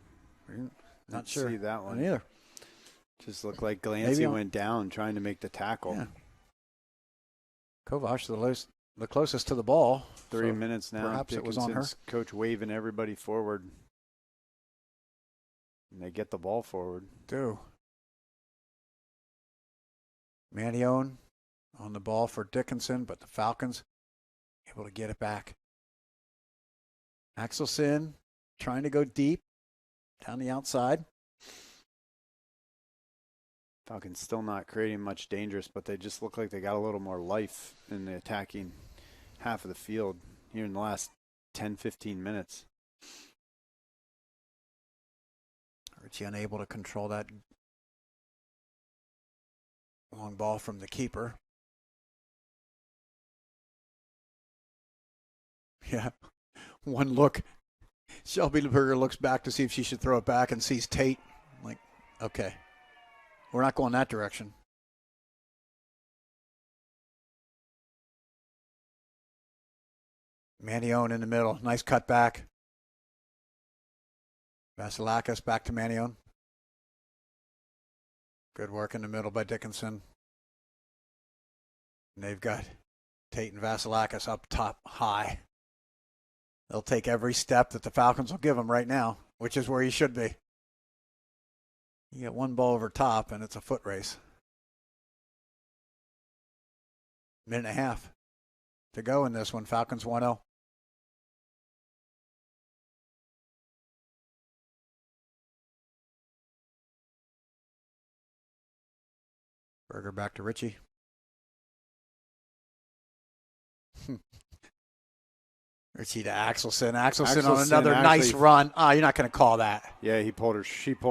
Not sure. See that one either. Just looked like Glancy went down trying to make the tackle. Yeah. Kovac, the closest to the ball. 3 minutes now. Perhaps it was on her. Coach waving everybody forward. And they get the ball forward. Manion on the ball for Dickinson, but the Falcons able to get it back. Axelson trying to go deep down the outside. Falcons still not creating much dangerous, but they just look like they got a little more life in the attacking half of the field here in the last 10, 15 minutes. Ritchie unable to control that long ball from the keeper. Yeah, one look. Shelby Berger looks back to see if she should throw it back and sees Tate. Like, okay, we're not going that direction. Manione in the middle. Nice cut back. Vasilakis back to Manione. Good work in the middle by Dickinson. And they've got Tate and Vasilakis up top high. They'll take every step that the Falcons will give them right now, which is where you should be. You get one ball over top, and it's a foot race. Minute and a half to go in this one. Falcons 1-0. Berger back to Ritchie. Ritchie to Axelson. Axelson on another nice run. Oh, you're not going to call that. Yeah, she pulled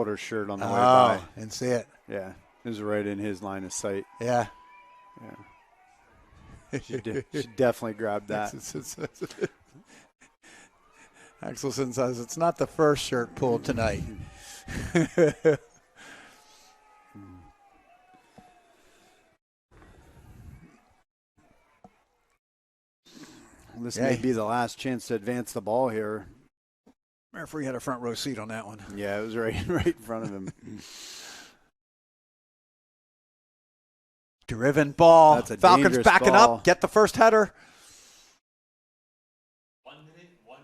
her shirt on the way by. Didn't see it. Yeah, it was right in his line of sight. Yeah. She definitely grabbed that. Axelson says it's not the first shirt pulled tonight. This may be the last chance to advance the ball here. Referee had a front row seat on that one. Yeah, it was right in front of him. Driven ball. That's a Falcons backing ball. up. Get the first header. 1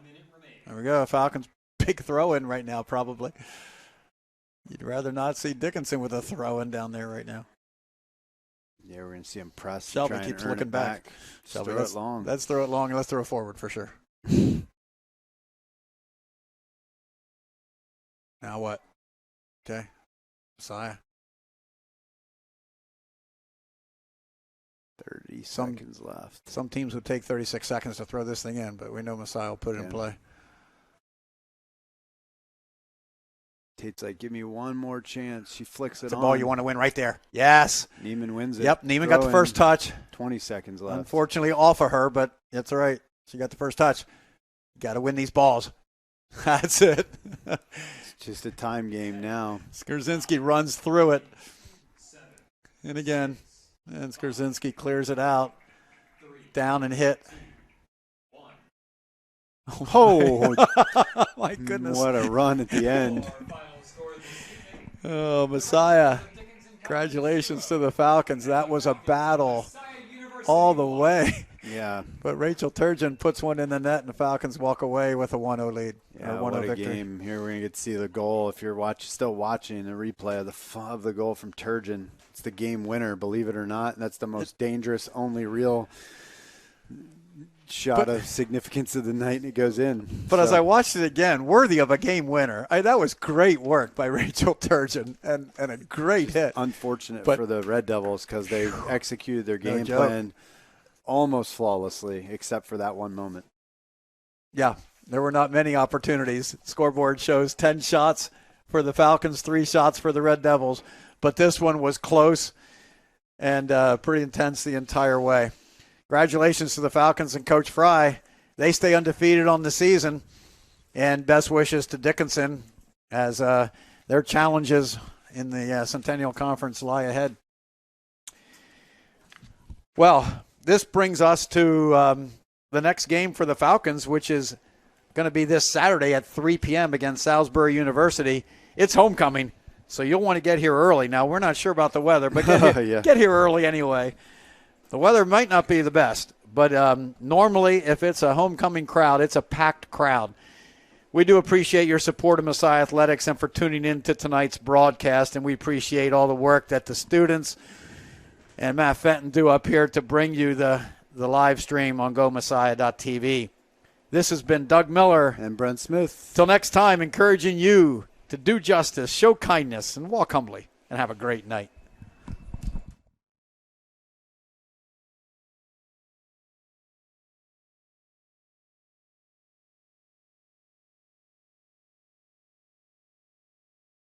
minute remaining. There we go. Falcons big throw in right now, probably. You'd rather not see Dickinson with a throw in down there right now. Yeah, we're going to see him press. Shelby keeps looking back. Shelby, throw it long. Let's throw it long and let's throw it forward for sure. Now what? Okay. Messiah. 30 seconds left. Some teams would take 36 seconds to throw this thing in, but we know Messiah will put it in play. Tate's like, give me one more chance. She flicks it on. It's a ball you want to win right there. Yes. Neiman wins it. Yep, Neiman got the first touch. 20 seconds left. Unfortunately off of her, but that's all right. She got the first touch. Got to win these balls. That's it. It's just a time game now. Skorzinski runs through it. And again, and Skorzinski clears it out. Down and hit. Oh, my goodness. What a run at the end. Oh, Messiah. Congratulations to the Falcons. That was a battle all the way. Yeah. But Rachel Turgeon puts one in the net, and the Falcons walk away with a 1-0 lead. Yeah, what a victory. Game. Here we're going to get to see the goal. If you're still watching the replay of the goal from Turgeon, it's the game winner, believe it or not. That's the most dangerous, only real shot of significance of the night, and it goes in. But as I watched it again, worthy of a game winner. That was great work by Rachel Turgeon and a great hit. Unfortunate for the Red Devils because they executed their game plan almost flawlessly, except for that one moment. Yeah, there were not many opportunities. Scoreboard shows 10 shots for the Falcons, 3 shots for the Red Devils. But this one was close and pretty intense the entire way. Congratulations to the Falcons and Coach Fry. They stay undefeated on the season. And best wishes to Dickinson as their challenges in the Centennial Conference lie ahead. Well, this brings us to the next game for the Falcons, which is going to be this Saturday at 3 p.m. against Salisbury University. It's homecoming, so you'll want to get here early. Now, we're not sure about the weather, but get here early anyway. The weather might not be the best, but normally if it's a homecoming crowd, it's a packed crowd. We do appreciate your support of Messiah Athletics and for tuning in to tonight's broadcast, and we appreciate all the work that the students and Matt Fenton do up here to bring you the live stream on GoMessiah.tv. This has been Doug Miller. And Brent Smith. Till next time, encouraging you to do justice, show kindness, and walk humbly, and have a great night.